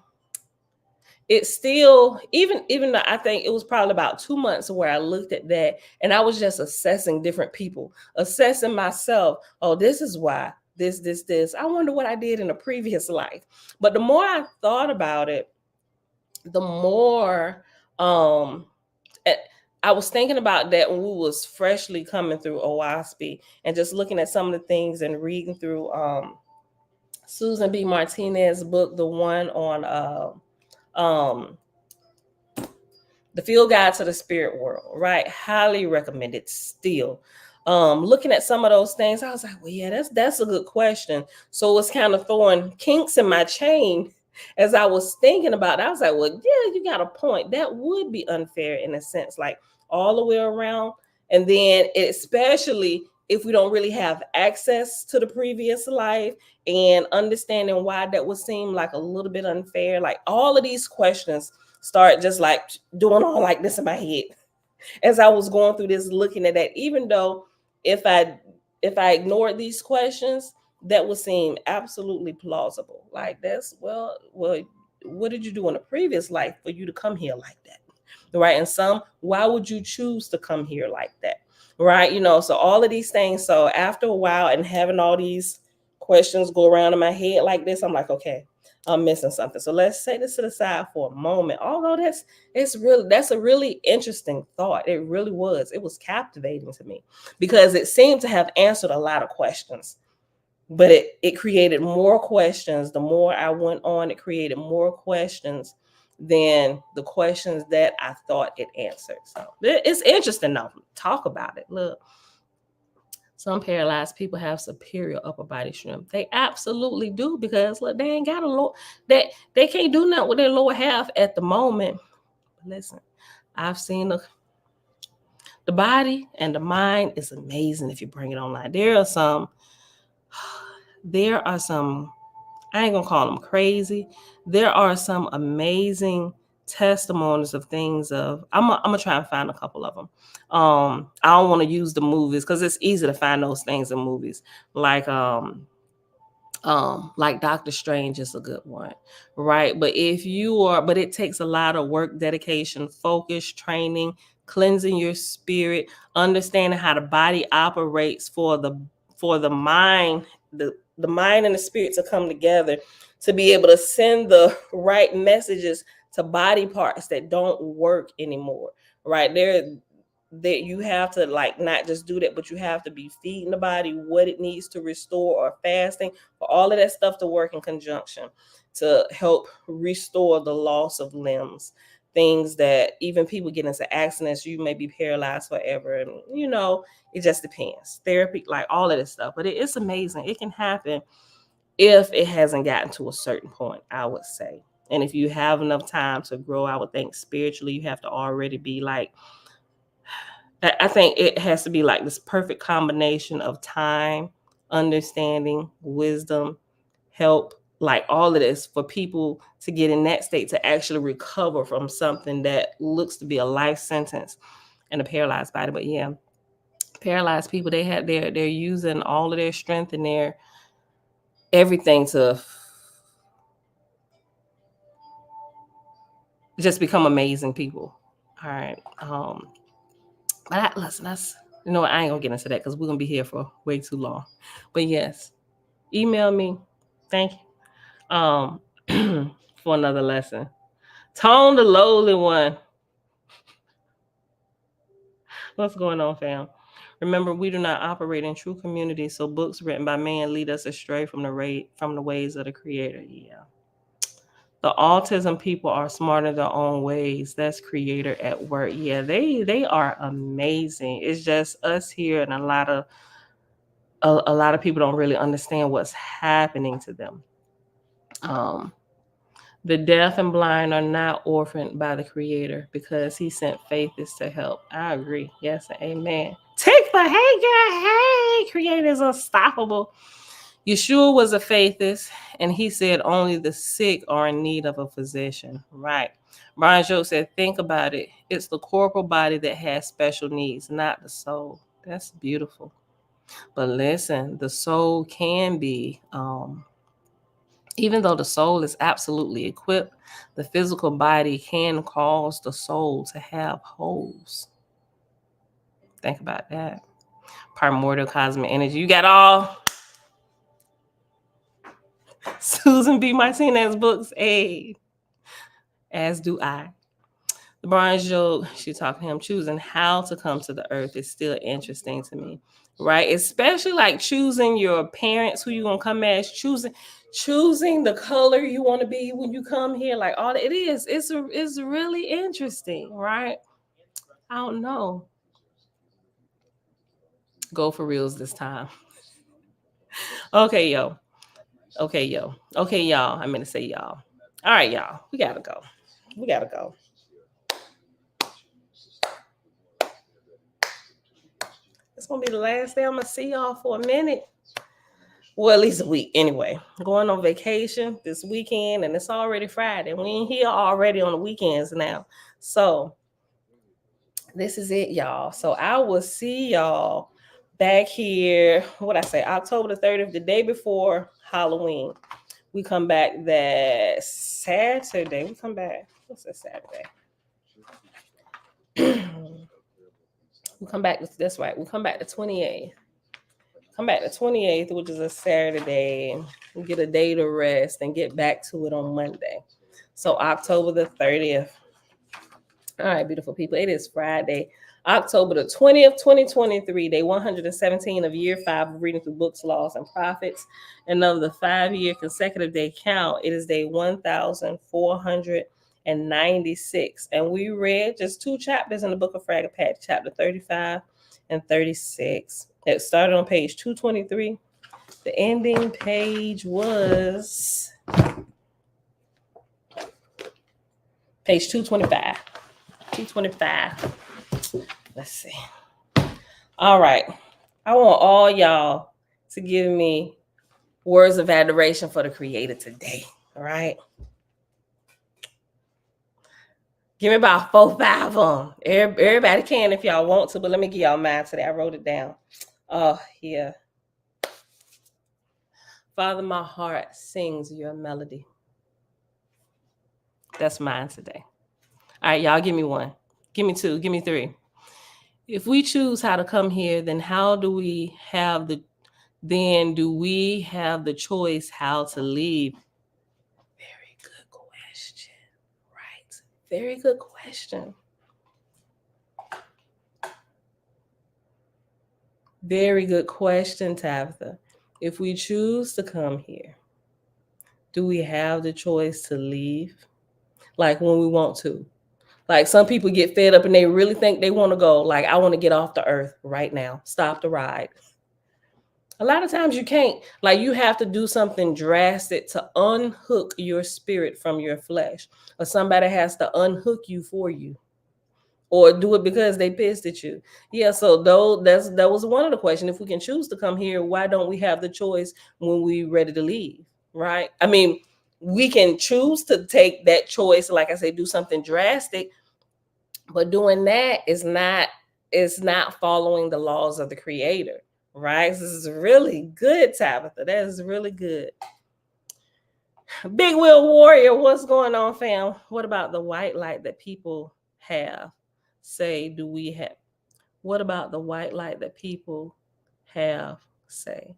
even though I think it was probably about 2 months where I looked at that and I was just assessing different people, assessing myself. Oh, this is why this. I wonder what I did in a previous life. But the more I thought about it, the more I was thinking about that when we was freshly coming through OWASP and just looking at some of the things and reading through Susan B. Martinez's book, the one on The Field Guide to the Spirit World, right? Highly recommended still. Looking at some of those things, I was like, well, yeah, that's a good question. So it's kind of throwing kinks in my chain as I was thinking about it, I was like, well, yeah, you got a point. That would be unfair in a sense, like all the way around. And then especially if we don't really have access to the previous life and understanding why that would seem like a little bit unfair. Like all of these questions start just like doing all like this in my head as I was going through this, looking at that, even though if I ignored these questions, that would seem absolutely plausible. Like that's well, what did you do in a previous life for you to come here like that? Right. And some, why would you choose to come here like that? Right. So all of these things. So after a while and having all these questions go around in my head like this, I'm like, okay, I'm missing something. So let's set this to the side for a moment. Although that's a really interesting thought. It really was. It was captivating to me because it seemed to have answered a lot of questions. But it created more questions. The more I went on, it created more questions than the questions that I thought it answered. So it's interesting though. Talk about it. Look. Some paralyzed people have superior upper body strength. They absolutely do because look, they ain't got a low, they can't do nothing with their lower half at the moment. But listen, I've seen the body and the mind is amazing if you bring it online. There are some, I ain't gonna call them crazy. There are some amazing testimonies of things of I'm gonna try and find a couple of them. I don't want to use the movies because it's easy to find those things in movies. Like Doctor Strange is a good one, right? But it takes a lot of work, dedication, focus, training, cleansing your spirit, understanding how the body operates for the mind, the mind and the spirit to come together to be able to send the right messages to body parts that don't work anymore, right? That you have to like not just do that, but you have to be feeding the body what it needs to restore, or fasting, for all of that stuff to work in conjunction to help restore the loss of limbs. Things that even people get into accidents, you may be paralyzed forever. And it just depends. Therapy, like all of this stuff. But it's amazing. It can happen if it hasn't gotten to a certain point, I would say. And if you have enough time to grow, I would think spiritually, you have to already be like, I think it has to be like this perfect combination of time, understanding, wisdom, help, like all of this for people to get in that state to actually recover from something that looks to be a life sentence in a paralyzed body. But yeah, paralyzed people, they're using all of their strength and their everything to just become amazing people. All right. Listen, that's I ain't gonna get into that because we're gonna be here for way too long. But yes, email me. Thank you. For another lesson. Tone the lowly one. What's going on, fam? Remember, we do not operate in true community, so books written by man lead us astray from the ways of the Creator. Yeah. The autism people are smart in their own ways. That's Creator at work. Yeah, they are amazing. It's just us here, and a lot of people don't really understand what's happening to them. The deaf and blind are not orphaned by the Creator because He sent faithists to help. I agree. Yes, and amen. Take the hey girl, hey, Creator is unstoppable. Yeshua was a faithist, and he said only the sick are in need of a physician. Right. Brian Joe said, think about it. It's the corporal body that has special needs, not the soul. That's beautiful. But listen, the soul can be, even though the soul is absolutely equipped, the physical body can cause the soul to have holes. Think about that. Primordial cosmic energy. You got all Susan B. Martinez books, as do I. The Brian Job, she's talking to him, choosing how to come to the earth is still interesting to me, right? Especially like choosing your parents, who you're going to come as, choosing the color you want to be when you come here, like all it is. It's really interesting, right? I don't know. Go for reals this time. Okay, yo. Okay, y'all. I meant to say y'all. All right, y'all. We gotta go. We gotta go. It's gonna be the last day I'm gonna see y'all for a minute. Well, at least a week anyway. Going on vacation this weekend, and it's already Friday. We ain't here already on the weekends now. So this is it, y'all. So I will see y'all back here. What I say, October the 30th, the day before Halloween. We come back that Saturday. We come back. What's that Saturday? We come back. That's right. We come back the 28th. Come back the 28th, which is a Saturday. We get a day to rest and get back to it on Monday. So October the 30th. All right, beautiful people. It is Friday, October the 20th, 2023, day 117 of year 5 of reading through books, laws, and prophets. And of the 5-year consecutive day count, it is day 1496. And we read just 2 chapters in the book of Fraggle Patch, chapter 35 and 36. It started on page 223. The ending page was page 225. 225. Let's see. All right. I want all y'all to give me words of adoration for the Creator today. All right. Give me about 4, 5 of them. Everybody can if y'all want to, but let me give y'all mine today. I wrote it down. Oh, yeah. Father, my heart sings your melody. That's mine today. All right, y'all, give me 1. Give me 2. Give me 3. If we choose how to come here, then do we have the choice how to leave? Very good question. Right. Very good question. Very good question, Tabitha. If we choose to come here, do we have the choice to leave? Like when we want to. Like some people get fed up and they really think they want to go. Like, I want to get off the earth right now. Stop the ride. A lot of times you can't. Like, you have to do something drastic to unhook your spirit from your flesh. Or somebody has to unhook you for you. Or do it because they pissed at you. Yeah, so that was one of the questions. If we can choose to come here, why don't we have the choice when we're ready to leave? Right? I mean, we can choose to take that choice, like I say, do something drastic, but doing that is not following the laws of the Creator, right? This is really good, Tabitha. That is really good. Big Wheel Warrior, what's going on, fam? What about the white light that people have? Say, do we have? What about the white light that people have? Say.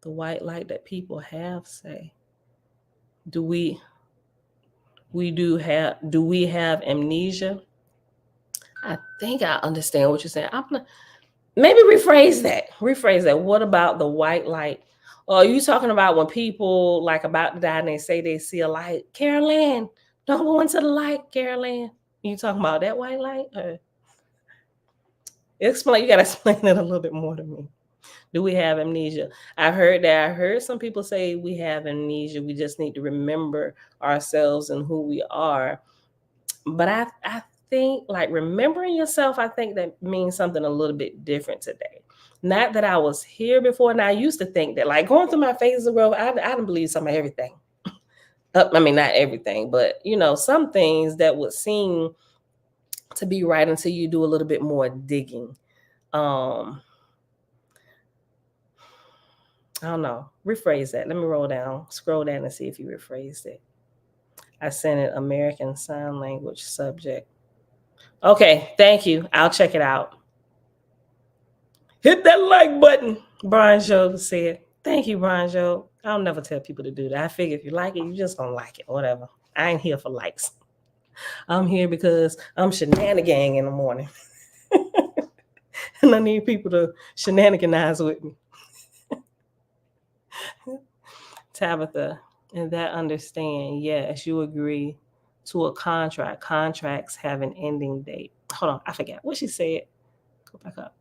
The white light that people have, say. Do we have amnesia? I think I understand what you're saying. Maybe rephrase that. What about the white light? Or are you talking about when people like about to die and they say they see a light? Carolyn, don't go into the light, Carolyn. You talking about that white light? You gotta explain it a little bit more to me. Do we have amnesia? I heard some people say we have amnesia. We just need to remember ourselves and who we are. But I think, like, remembering yourself, I think that means something a little bit different today. Not that I was here before, and I used to think that, like, going through my phases of growth, I didn't believe some of everything. I mean, not everything, but, some things that would seem to be right until you do a little bit more digging. I don't know. Rephrase that. Let me scroll down and see if you rephrased it. I sent it American Sign Language subject. Okay, thank you. I'll check it out. Hit that like button, Brian Joe said. Thank you, Brian Joe. I'll never tell people to do that. I figure if you like it, you just don't like it. Whatever. I ain't here for likes. I'm here because I'm shenaniganing in the morning. And I need people to shenaniganize with me. Tabitha, and that understand, yes, you agree to a contract. Contracts have an ending date. Hold on, I forgot what she said. Go back up.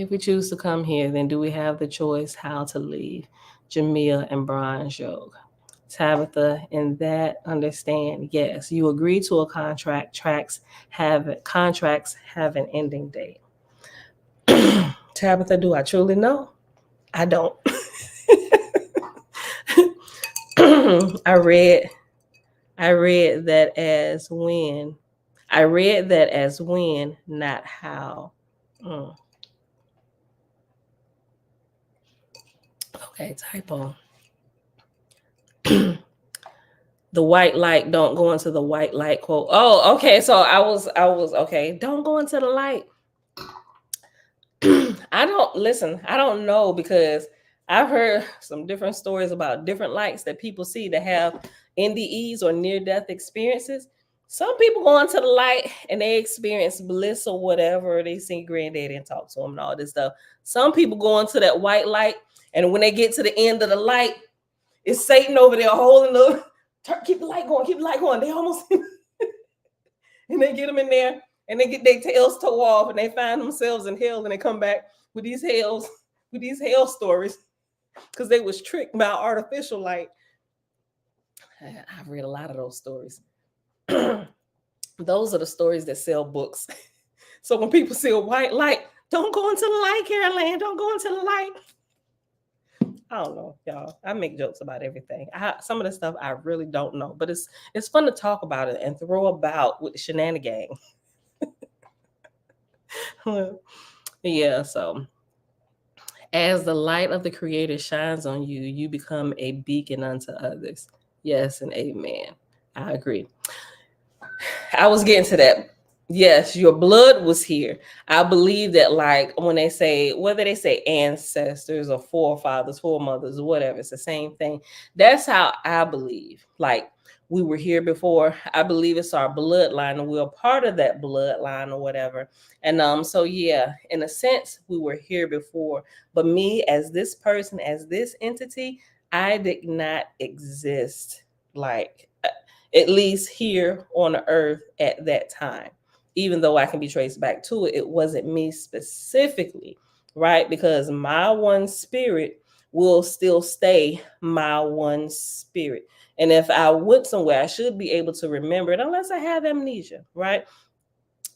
If we choose to come here, then do we have the choice how to leave? Jamia and Brian Joke. Tabitha, in that understand, yes, you agree to a contract. Contracts have an ending date. Tabitha, do I truly know? I don't. I read that as when. I read that as when, not how. Okay, typo. The white light, don't go into the white light quote. Oh, okay. So I was okay. Don't go into the light. I don't know, because I've heard some different stories about different lights that people see that have NDEs or near-death experiences. Some people go into the light and they experience bliss or whatever. They see granddaddy and talk to him and all this stuff. Some people go into that white light, and when they get to the end of the light, it's Satan over there holding the keep the light going. They almost and they get them in there, and they get their tails toe off, and they find themselves in hell, and they come back with these hell stories because they was tricked by artificial light. I've read a lot of those stories. Those are the stories that sell books. So when people see a white light, don't go into the light, Caroline. Don't go into the light. I don't know, y'all. I make jokes about everything. Some of the stuff I really don't know, but it's fun to talk about it and throw about with the shenanigans. Yeah, so as the light of the Creator shines on you, you become a beacon unto others. Yes, and amen. I agree. I was getting to that. Yes, your blood was here. I believe that, like, when they say, whether they say ancestors or forefathers, foremothers, whatever, it's the same thing. That's how I believe. Like, we were here before. I believe it's our bloodline, and we're a part of that bloodline or whatever. And so yeah, in a sense, we were here before. But me, as this person, as this entity, I did not exist, like, at least here on the earth at that time. Even though I can be traced back to it, it wasn't me specifically, right? Because my one spirit will still stay my one spirit. And if I went somewhere, I should be able to remember it, unless I have amnesia, right?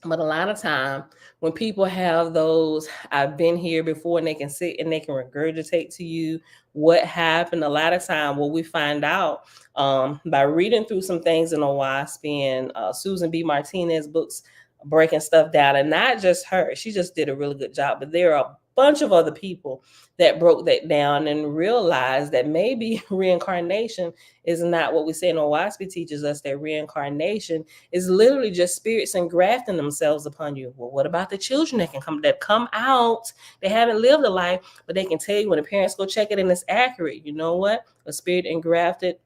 But a lot of time when people have those, I've been here before, and they can sit and they can regurgitate to you what happened. A lot of time what we find out by reading through some things in OWASP and Susan B. Martinez books, breaking stuff down, and not just her, she just did a really good job, but there are a bunch of other people that broke that down and realized that maybe reincarnation is not what we say. In OWASP teaches us that reincarnation is literally just spirits engrafting themselves upon you. Well, what about the children that come out? They haven't lived a life, but they can tell you when the parents go check it and it's accurate. You know what? A spirit engrafted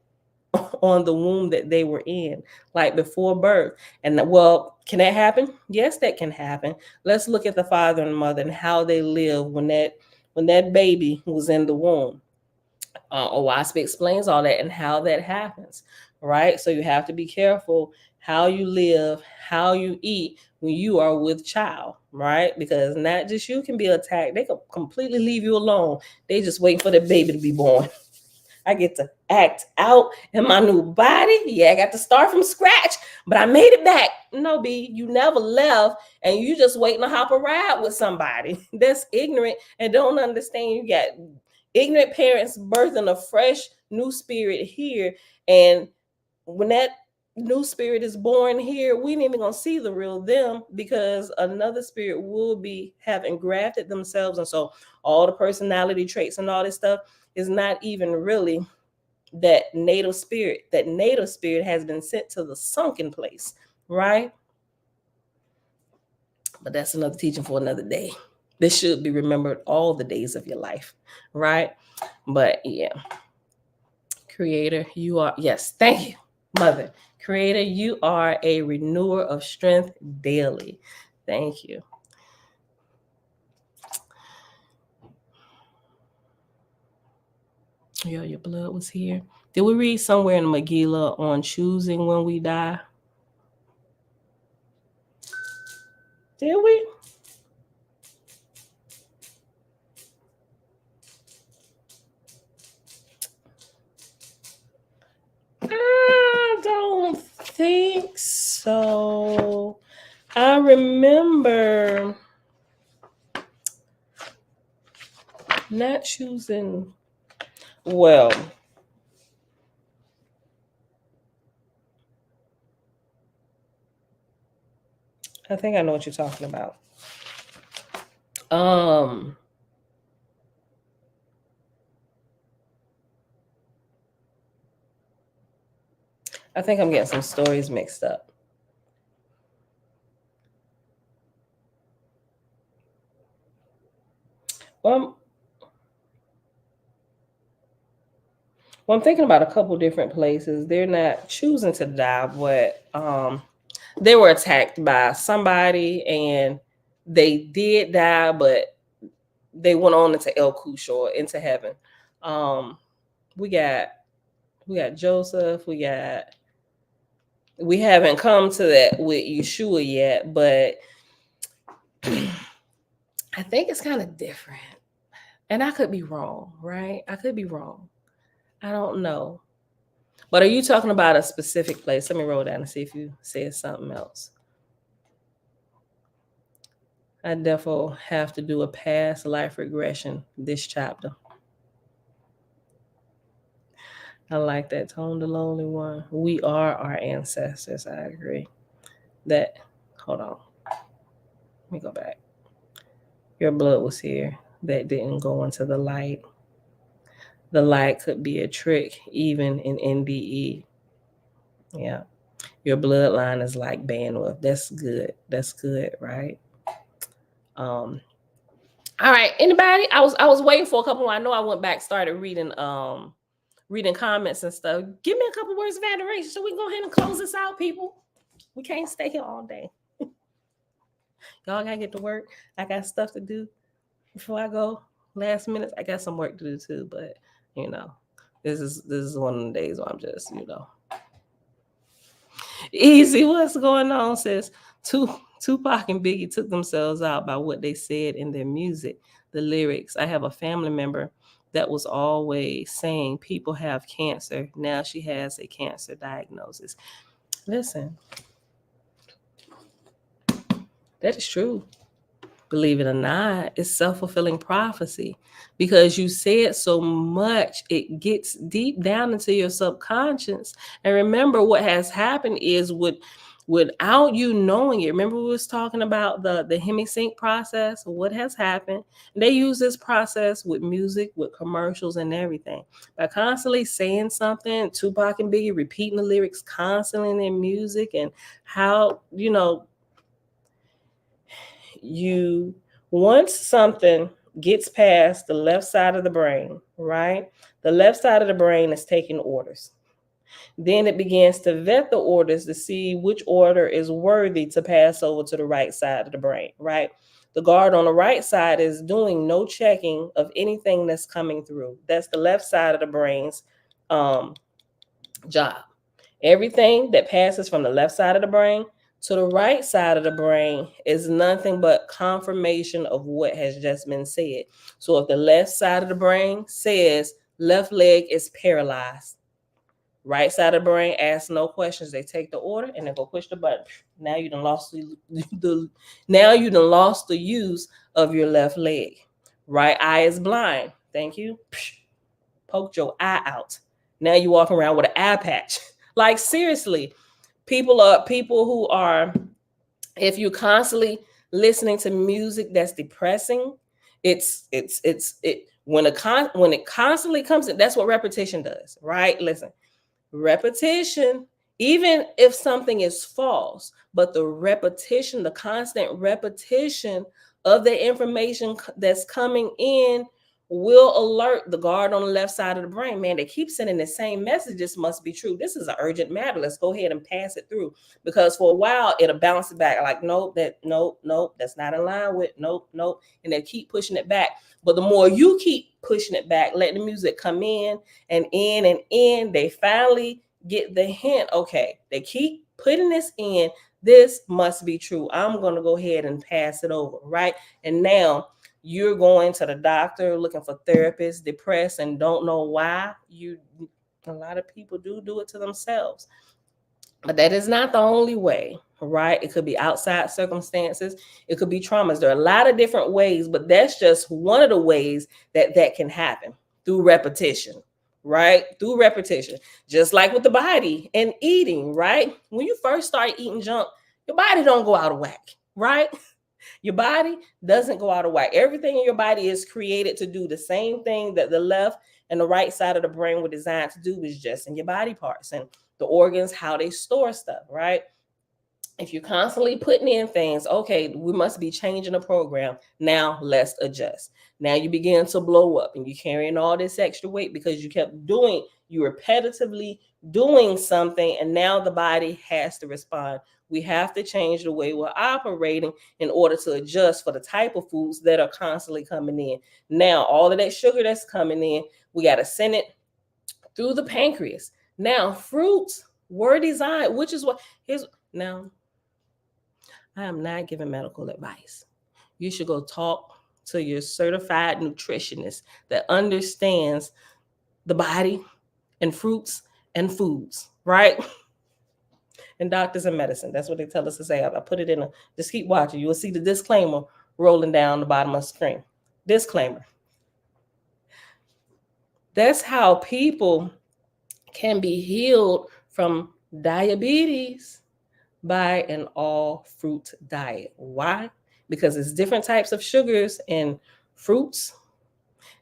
on the womb that they were in, like before birth. And well, can that happen? Yes, that can happen. Let's look at the father and mother and how they live when that baby was in the womb. OWASP explains all that and how that happens, right? So you have to be careful how you live, how you eat when you are with child, right? Because not just you can be attacked. They can completely leave you alone. They just wait for the baby to be born. I get to act out in my new body. Yeah, I got to start from scratch, but I made it back. No, B, you never left, and you just waiting to hop a ride with somebody that's ignorant and don't understand. You got ignorant parents birthing a fresh new spirit here, and when that new spirit is born here, we ain't even gonna see the real them, because another spirit will be have engrafted themselves, and so all the personality traits and all this stuff is not even really that native spirit. That native spirit has been sent to the sunken place, right? But that's another teaching for another day. This should be remembered all the days of your life, right? But yeah, Creator, you are, yes, thank you, Mother. Creator, you are a renewer of strength daily. Thank you. Yeah, your blood was here. Did we read somewhere in Megillah on choosing when we die? Did we? So I remember not choosing well. I think I know what you're talking about. I think I'm getting some stories mixed up. Well, I'm thinking about a couple different places. They're not choosing to die, but they were attacked by somebody and they did die, but they went on into El Cushor, into heaven. We got Joseph, we haven't come to that with Yeshua yet, but I think it's kind of different. And I could be wrong, right? I could be wrong. I don't know. But are you talking about a specific place? Let me roll down and see if you said something else. I definitely have to do a past life regression this chapter. I like that. Tone the lonely one. We are our ancestors. I agree. That, hold on. Let me go back. Your blood was here. That didn't go into the light. The light could be a trick, even in NDE. Yeah. Your bloodline is like bandwidth. That's good. That's good, right? All right. Anybody? I was waiting for a couple. I know I went back, started reading comments and stuff. Give me a couple words of adoration so we can go ahead and close this out, people. We can't stay here all day. Y'all gotta get to work. I got stuff to do before I go. Last minute, I got some work to do too, but this is one of the days where I'm just, easy. What's going on, sis? Tupac and Biggie took themselves out by what they said in their music, the lyrics. I have a family member that was always saying people have cancer. Now she has a cancer diagnosis. Listen, that is true. Believe it or not, it's self-fulfilling prophecy because you say it so much, it gets deep down into your subconscious. And remember, what has happened is without you knowing it. Remember, we was talking about the hemisync process. What has happened? They use this process with music, with commercials, and everything. By constantly saying something, Tupac and Biggie repeating the lyrics constantly in their music, and how you once something gets past the left side of the brain, right? The left side of the brain is taking orders. Then it begins to vet the orders to see which order is worthy to pass over to the right side of the brain, right? The guard on the right side is doing no checking of anything that's coming through. That's the left side of the brain's job. Everything that passes from the left side of the brain to the right side of the brain is nothing but confirmation of what has just been said. So if the left side of the brain says left leg is paralyzed, right side of the brain asks no questions. They take the order and they go push the button. Now you done lost the use of your left leg. Right eye is blind. Thank you. Poked your eye out. Now you walk around with an eye patch. Like seriously, people who are, if you're constantly listening to music that's depressing, when it constantly comes in, that's what repetition does, right? Listen, repetition, even if something is false, but the constant repetition of the information that's coming in will alert the guard on the left side of the brain. Man, they keep sending the same messages, must be true. This is an urgent matter. Let's go ahead and pass it through, because for a while it'll bounce it back like, nope, that's not in line with, nope. And they keep pushing it back. But the more you keep pushing it back, letting the music come in, they finally get the hint. Okay, they keep putting this in. This must be true. I'm going to go ahead and pass it over, right? And now you're going to the doctor looking for therapists, depressed, and don't know why. A lot of people do it to themselves. But that is not the only way, right? It could be outside circumstances. It could be traumas. There are a lot of different ways, but that's just one of the ways that that can happen, through repetition, right? Through repetition. Just like with the body and eating, right? When you first start eating junk, your body don't go out of whack, right? Your body doesn't go out of whack. Everything in your body is created to do the same thing that the left and the right side of the brain were designed to do, is just in your body parts and the organs, how they store stuff, right? If you're constantly putting in things, okay, we must be changing the program. Now let's adjust. Now you begin to blow up and you're carrying all this extra weight because you kept doing, you repetitively doing something, and now the body has to respond. We have to change the way we're operating in order to adjust for the type of foods that are constantly coming in. Now, all of that sugar that's coming in, we got to send it through the pancreas. Now, fruits were designed, which is what, here's, now, I am not giving medical advice. You should go talk to your certified nutritionist that understands the body and fruits and foods, right? And doctors and medicine. That's what they tell us to say. I put it in a, just keep watching. You will see the disclaimer rolling down the bottom of the screen. Disclaimer. That's how people can be healed from diabetes by an all fruit diet. Why? Because it's different types of sugars in fruits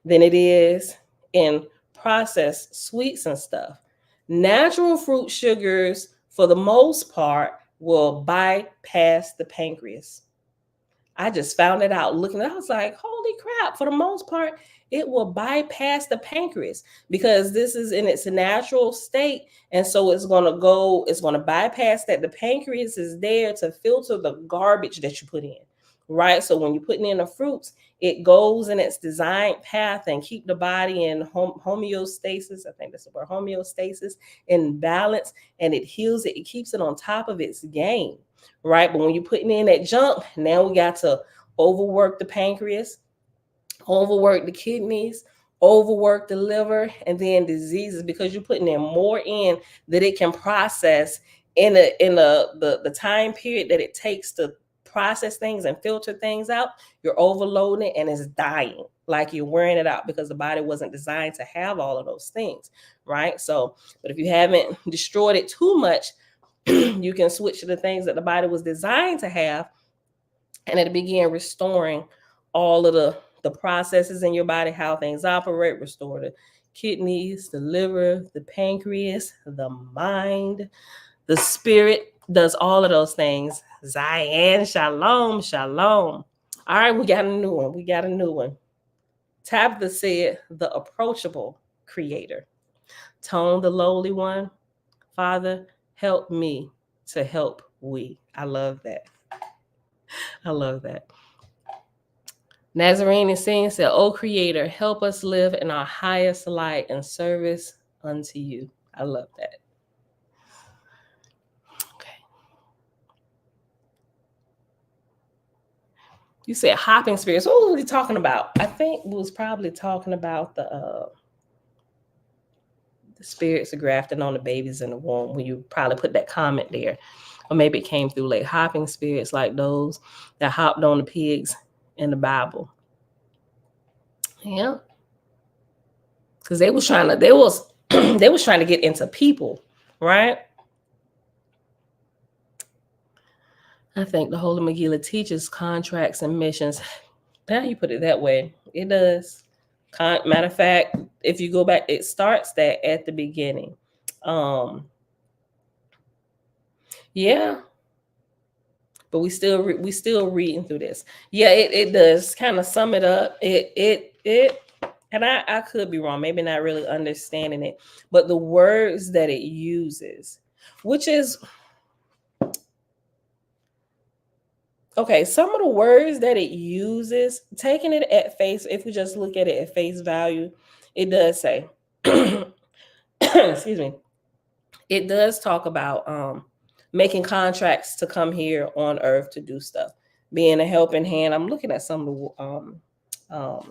than it is in processed sweets and stuff. Natural fruit sugars, for the most part, will bypass the pancreas. I just found it out looking at it. I was like, holy crap, for the most part, it will bypass the pancreas because this is in its natural state. And so it's going to bypass that. The pancreas is there to filter the garbage that you put in, right? So when you're putting in the fruits, it goes in its designed path and keep the body in homeostasis. I think that's the word, homeostasis, in balance, and it heals it. It keeps it on top of its game, right? But when you're putting in that junk, now we got to overwork the pancreas, overwork the kidneys, overwork the liver, and then diseases, because you're putting in more in that it can process in the time period that it takes to process things and filter things out. You're overloading it and it's dying, like you're wearing it out, because the body wasn't designed to have all of those things, right? So, but if you haven't destroyed it too much, you can switch to the things that the body was designed to have, and it'll begin restoring all of the processes in your body, how things operate, restore the kidneys, the liver, the pancreas, the mind, the spirit, does all of those things. Zion, shalom, shalom. All right, we got a new one. Tabitha said, the approachable creator. Tone, the lowly one. Father, help me to help we. I love that. I love that. Nazarene is saying, said, "O Creator, help us live in our highest light and service unto you." I love that. Okay. You said hopping spirits. What were we talking about? I think we was probably talking about the spirits are grafting on the babies in the womb, when you probably put that comment there. Or maybe it came through like hopping spirits, like those that hopped on the pigs in the Bible. Yeah. Because they was trying to get into people, right? I think the Holy Megillah teaches contracts and missions. Now you put it that way, it does. Matter of fact, if you go back, it starts that at the beginning. Yeah, but we still reading through this. Yeah, it does kind of sum it up. It and I could be wrong, maybe not really understanding it, but the words that it uses, which is okay, some of the words that it uses, taking it at face, if we just look at it at face value, it does say, excuse me, it does talk about making contracts to come here on earth to do stuff, being a helping hand. I'm looking at some of the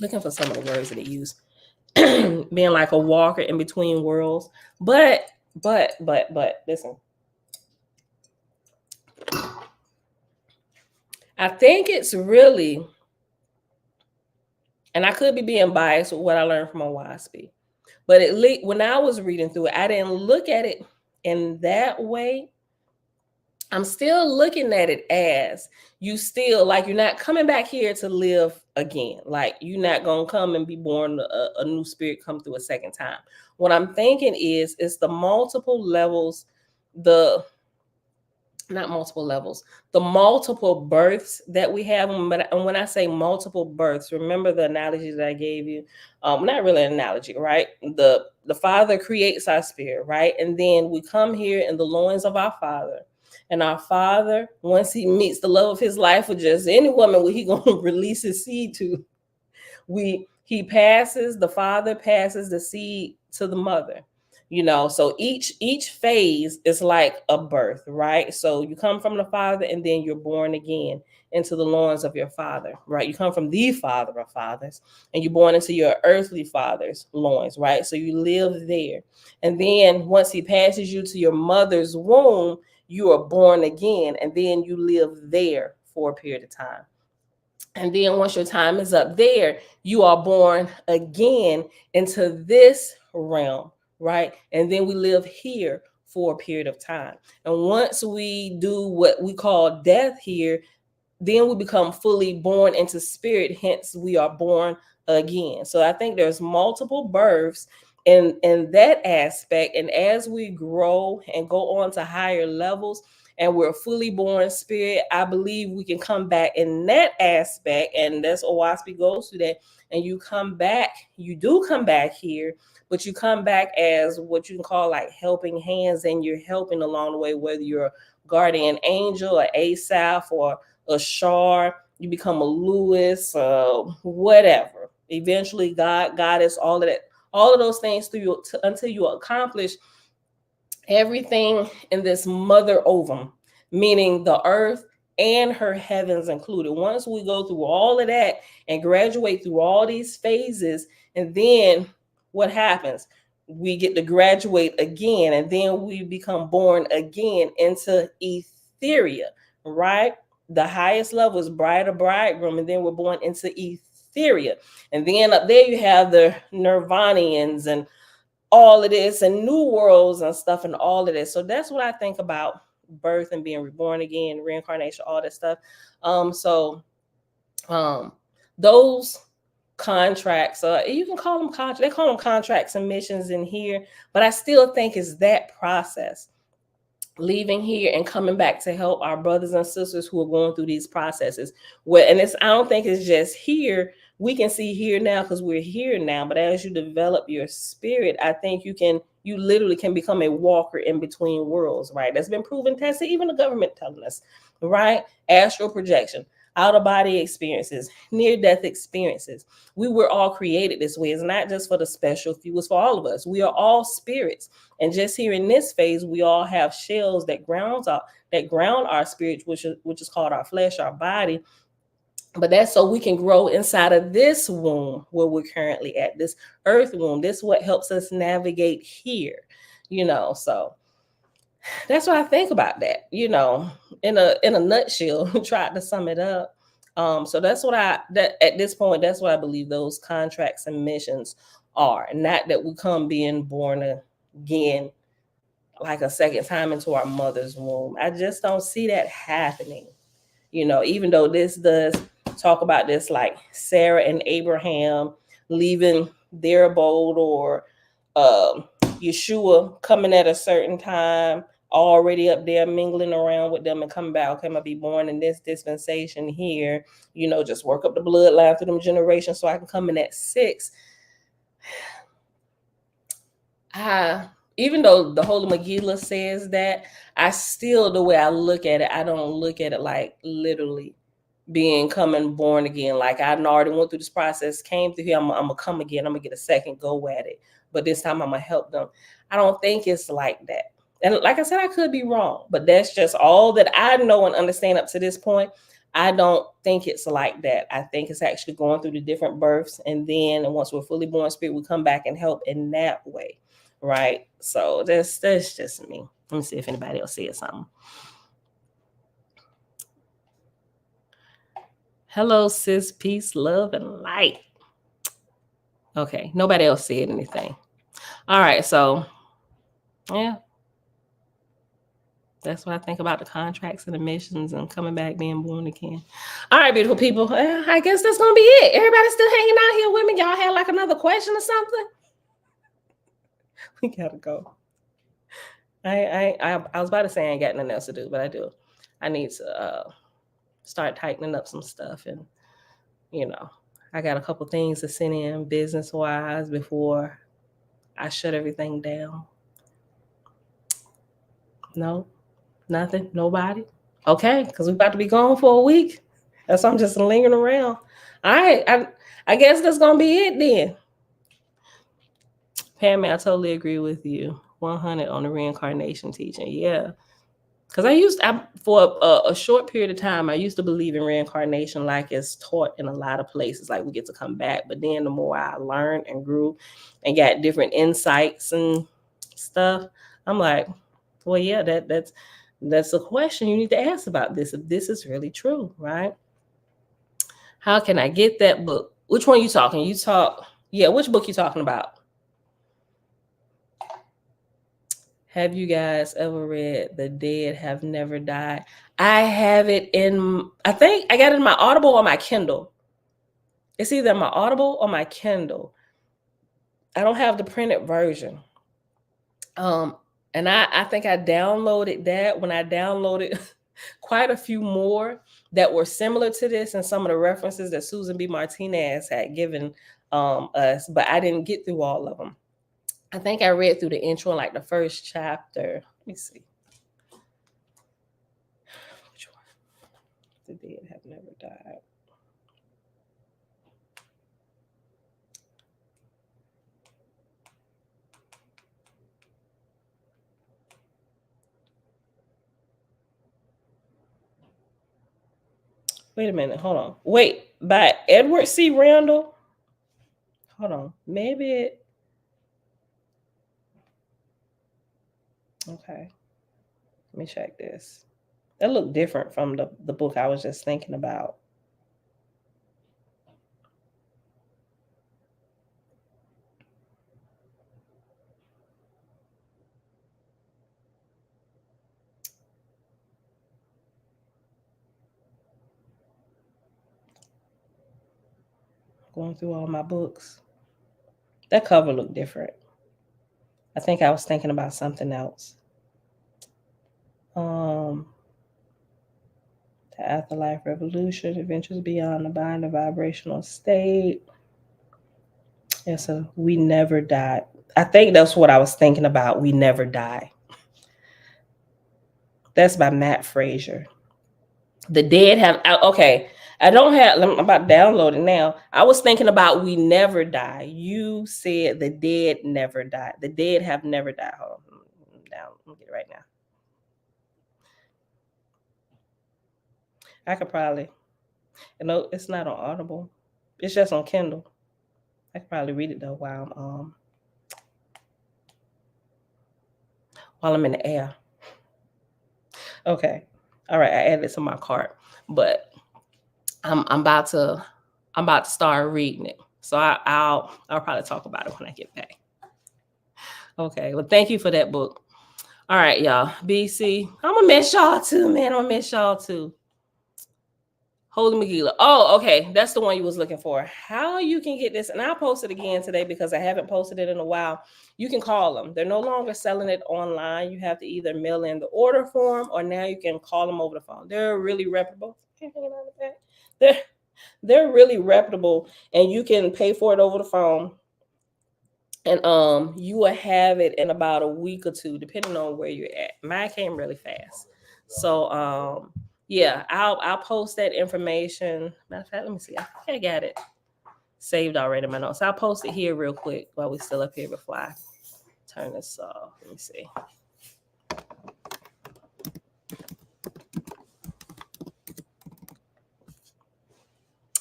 looking for some of the words that it used, being like a walker in between worlds. But But listen, I think it's really, and I could be being biased with what I learned from OWASP, but at least when I was reading through it, I didn't look at it in that way. I'm still looking at it as you still, like, you're not coming back here to live again. Like, you're not going to come and be born, a new spirit come through a second time. What I'm thinking is it's the multiple levels, the not multiple levels, the multiple births that we have. And when I say multiple births, remember the analogy that I gave you? Not really an analogy, right? The Father creates our spirit, right? And then we come here in the loins of our Father. And our Father, once he meets the love of his life with just any woman, he gonna release his seed to. The Father passes the seed to the mother. So each phase is like a birth, right? So you come from the Father, and then you're born again into the loins of your Father, right? You come from the Father of fathers, and you're born into your earthly father's loins, right? So you live there. And then once he passes you to your mother's womb, you are born again, and then you live there for a period of time. And then once your time is up there, you are born again into this realm, right? And then we live here for a period of time. And once we do what we call death here, then we become fully born into spirit. Hence, we are born again. So I think there's multiple births in that aspect. And as we grow and go on to higher levels, and we're fully born spirit, I believe we can come back in that aspect. And that's OWASP goes through that. And you do come back here, but you come back as what you can call like helping hands, and you're helping along the way, whether you're a guardian angel, or Asaph, or a Shar, you become a Lewis, whatever. Eventually, God is all of those things through you until you accomplish everything in this mother ovum, meaning the earth and her heavens included. Once we go through all of that and graduate through all these phases, and then what happens? We get to graduate again, and then we become born again into etheria, right? The highest level is bride or bridegroom, and then we're born into etheria. And then up there you have the Nirvanians and all of this, and new worlds and stuff, and all of this. So that's what I think about birth and being reborn again, reincarnation, all that stuff. Those contracts, you can call them contracts. They call them contracts and missions in here, but I still think it's that process, leaving here and coming back to help our brothers and sisters who are going through these processes. I don't think it's just here. We can see here now because we're here now, but as you develop your spirit, I think you literally can become a walker in between worlds, right? That's been proven, tested, even the government telling us, right? Astral projection, out-of-body experiences, near-death experiences. We were all created this way. It's not just for the special few, it's for all of us. We are all spirits. And just here in this phase, we all have shells that ground our spirit, which is called our flesh, our body. But that's so we can grow inside of this womb where we're currently at, this earth womb. This is what helps us navigate here, so that's what I think about that, in a nutshell, tried to sum it up. So that's at this point, that's what I believe those contracts and missions are. Not that we come being born again like a second time into our mother's womb. I just don't see that happening. Even though this does talk about this, like Sarah and Abraham leaving their abode, or Yeshua coming at a certain time, already up there mingling around with them and coming back. Okay, I'm gonna be born in this dispensation here, just work up the bloodline through them generations so I can come in at 6. Even though the Holy Megillah says that, I still, the way I look at it, I don't look at it like literally coming born again. Like, I already went through this process, came through here, I'm gonna come again, I'm gonna get a second go at it, but this time I'm gonna help them. I don't think it's like that. And like I said, I could be wrong, but that's just all that I know and understand up to this point. I don't think it's like that. I think it's actually going through the different births, and then once we're fully born spirit, we come back and help in that way. right? So that's just me. Let me see if anybody else said something. Hello, sis, peace, love, and light. Okay, nobody else said anything. All right, so yeah, that's what I think about the contracts and the missions and coming back, being born again. All right, beautiful people. I guess that's gonna be it. Everybody still hanging out here with me. Y'all had like another question or something? We gotta go. I was about to say I ain't got nothing else to do, but I do. I need to start tightening up some stuff, and I got a couple things to send in business wise before I shut everything down. No, nothing, nobody. Okay, because we're about to be gone for a week. That's why I'm just lingering around. All right, I guess that's gonna be it then. Pammy, I totally agree with you. 100 on the reincarnation teaching. Yeah. Because for a short period of time, I used to believe in reincarnation like it's taught in a lot of places, like we get to come back. But then the more I learned and grew and got different insights and stuff, I'm like, well, yeah, that's a question you need to ask about this, if this is really true, right? How can I get that book? Which one you talking? Which book you talking about? Have you guys ever read The Dead Have Never Died? I have it I think I got it in my Audible or my Kindle. It's either my Audible or my Kindle. I don't have the printed version. And I think I downloaded that. When I downloaded quite a few more that were similar to this and some of the references that Susan B. Martinez had given us, but I didn't get through all of them. I think I read through the intro in like the first chapter. Let me see. Which one? The Dead Have Never Died. Wait a minute. Hold on. Wait. By Edward C. Randall? Hold on. Maybe it. Okay. Let me check this. That looked different from the book I was just thinking about. Going through all my books. That cover looked different. I think I was thinking about something else. The Afterlife Revolution, Adventures Beyond the Bind, the Vibrational State. Yes, so We Never Die. I think that's what I was thinking about. We Never Die. That's by Matt Frazier. The Dead Have. Okay, I don't have. I'm about to download it now. I was thinking about We Never Die. You said the dead never die. The dead have never died. Hold on. Down. Let me get it right now. I could probably. It's not on Audible. It's just on Kindle. I could probably read it though while I'm in the air. Okay. All right. I added it to my cart, but I'm about to start reading it. So I'll probably talk about it when I get back. Okay. Well, thank you for that book. All right, y'all. BC. I'm gonna miss y'all too, man. I'm gonna miss y'all too. Holy Megillah. Oh, okay. That's the one you was looking for. How you can get this, and I'll post it again today because I haven't posted it in a while. You can call them. They're no longer selling it online. You have to either mail in the order form or now you can call them over the phone. They're really reputable. They're really reputable, and you can pay for it over the phone. And you will have it in about a week or two, depending on where you're at. Mine came really fast. So yeah, I'll post that information. Matter of fact, let me see. I think I got it saved already in my notes. I'll post it here real quick while we're still up here before I turn this off. Let me see.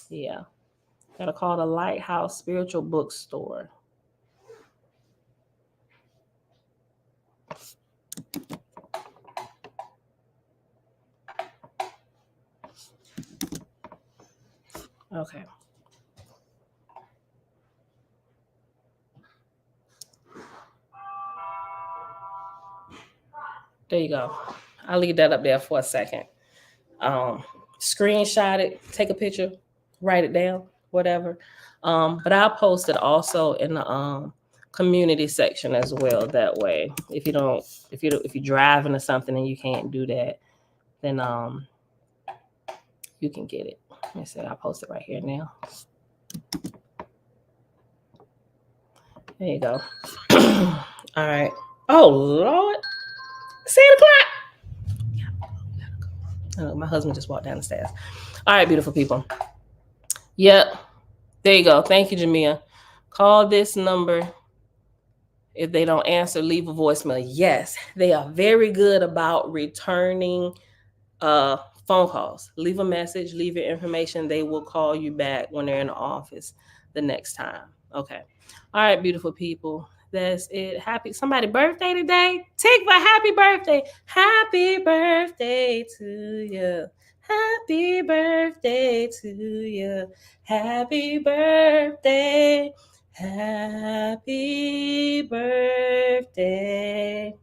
Yeah. Gotta call the Lighthouse Spiritual Bookstore. Okay. There you go. I'll leave that up there for a second. Screenshot it, take a picture, write it down, whatever. But I'll post it also in the community section as well. That way, if you're driving or something and you can't do that, then you can get it. Let me see. I'll post it right here now. There you go. All right. Oh Lord, 7:00. Oh, my husband just walked down the stairs. All right, beautiful people. Yep. There you go. Thank you, Jamia. Call this number. If they don't answer, leave a voicemail. Yes, they are very good about returning phone calls. Leave a message, leave your information. They will call you back when they're in the office the next time. Okay. All right, beautiful people. That's it. Happy somebody birthday today? Tikva, happy birthday. Happy birthday to you. Happy birthday to you. Happy birthday. Happy birthday.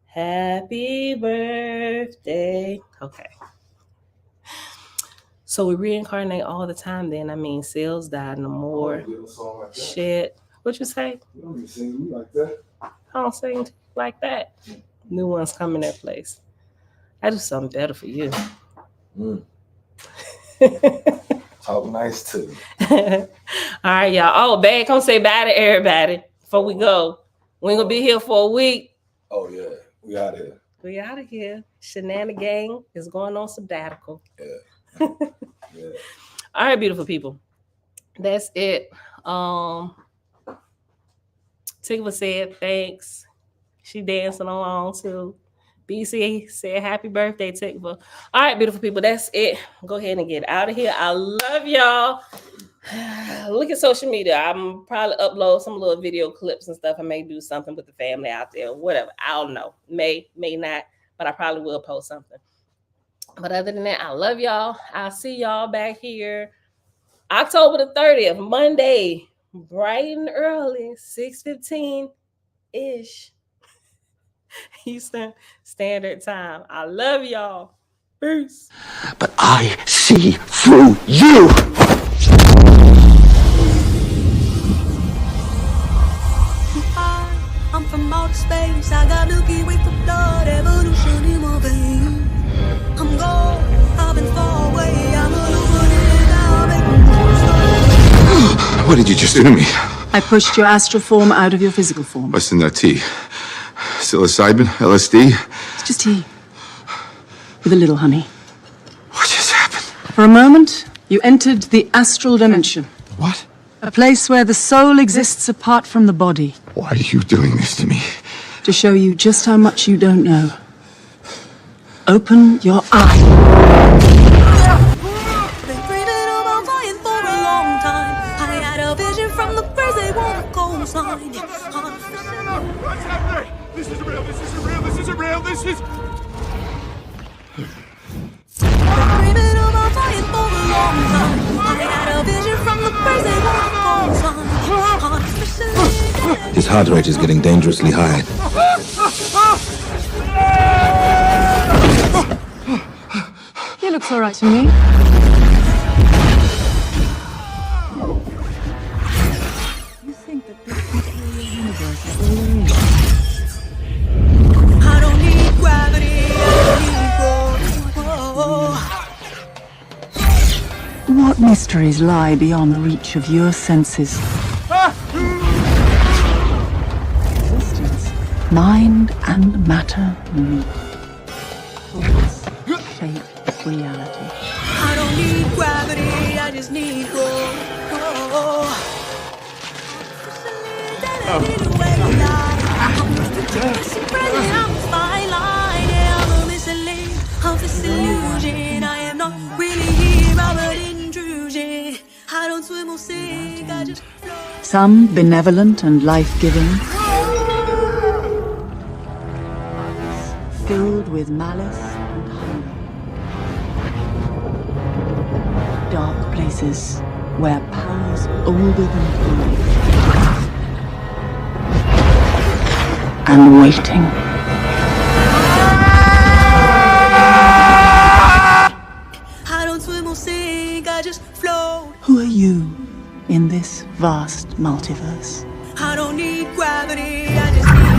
Happy birthday. Okay. So we reincarnate all the time then. I mean, cells die no more. Like shit. What you say? You don't be singing me like that. I don't sing like that. New ones come in that place. I do something better for you. Talk nice too. All right, y'all. Oh, babe, come say bye to everybody before we go. We ain't gonna be here for a week. Oh yeah, we out here. We out of here. Shenanigan gang is going on sabbatical. Yeah. Yeah. All right, beautiful people. That's it. Tikva said thanks. She dancing along too. BC said happy birthday, Tikva. All right, beautiful people. That's it. Go ahead and get out of here. I love y'all. Look at social media. I'm probably upload some little video clips and stuff. I may do something with the family out there, whatever. I don't know. May not, but I probably will post something. But other than that, I love y'all. I'll see y'all back here October the 30th, Monday, bright and early, 6:15-ish Eastern Standard Time. I love y'all. Peace. But I see through you. I'm from outer space. I got Milky Way for blood, evolution in my veins. I'm gold, I've been far away. I'm illuminated now, making What did you just do to me? I pushed your astral form out of your physical form. What's in that tea? Psilocybin? LSD? It's just tea. With a little honey. What just happened? For a moment, you entered the astral dimension. What? A place where the soul exists apart from the body. Why are you doing this to me? To show you just how much you don't know. Open your eyes. Been dreaming about flying for a long time. I had a vision from the birds, they want a coastline. What's happening? This isn't real, this isn't real, this isn't real, this is... Been dreaming about flying for a long time. I had a vision from the birds, they want a coastline. His heart rate is getting dangerously high. He looks all right to me. You think that this material universe is all there is? I don't need gravity, I need What mysteries lie beyond the reach of your senses? Existence, mind and matter meet. Thoughts shape reality. I don't need gravity, I just need gold. I'm a fine line, yeah, I'm a mislead of this illusion. I am not really here, I'm an intrusion. I don't swim or sink, I just float. Some benevolent and life-giving, filled with malice and hunger. dark places where powers older than time and waiting. I don't swim or sink, I just float. Who are you in this vast multiverse? I don't need gravity, I just need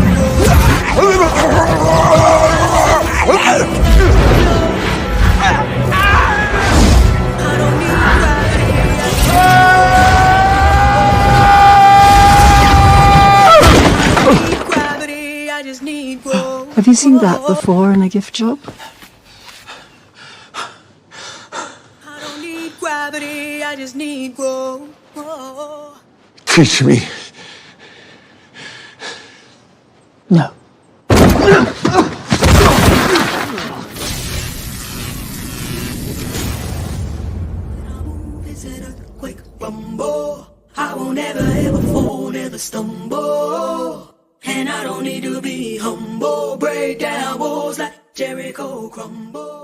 I don't need gravity, I just need growth. Have you seen that before in a gift shop? I don't need gravity, I just need growth. Teach me. No. It's an earthquake rumble. I won't ever ever fall, never stumble. And I don't need to be humble. Break down walls like Jericho crumble.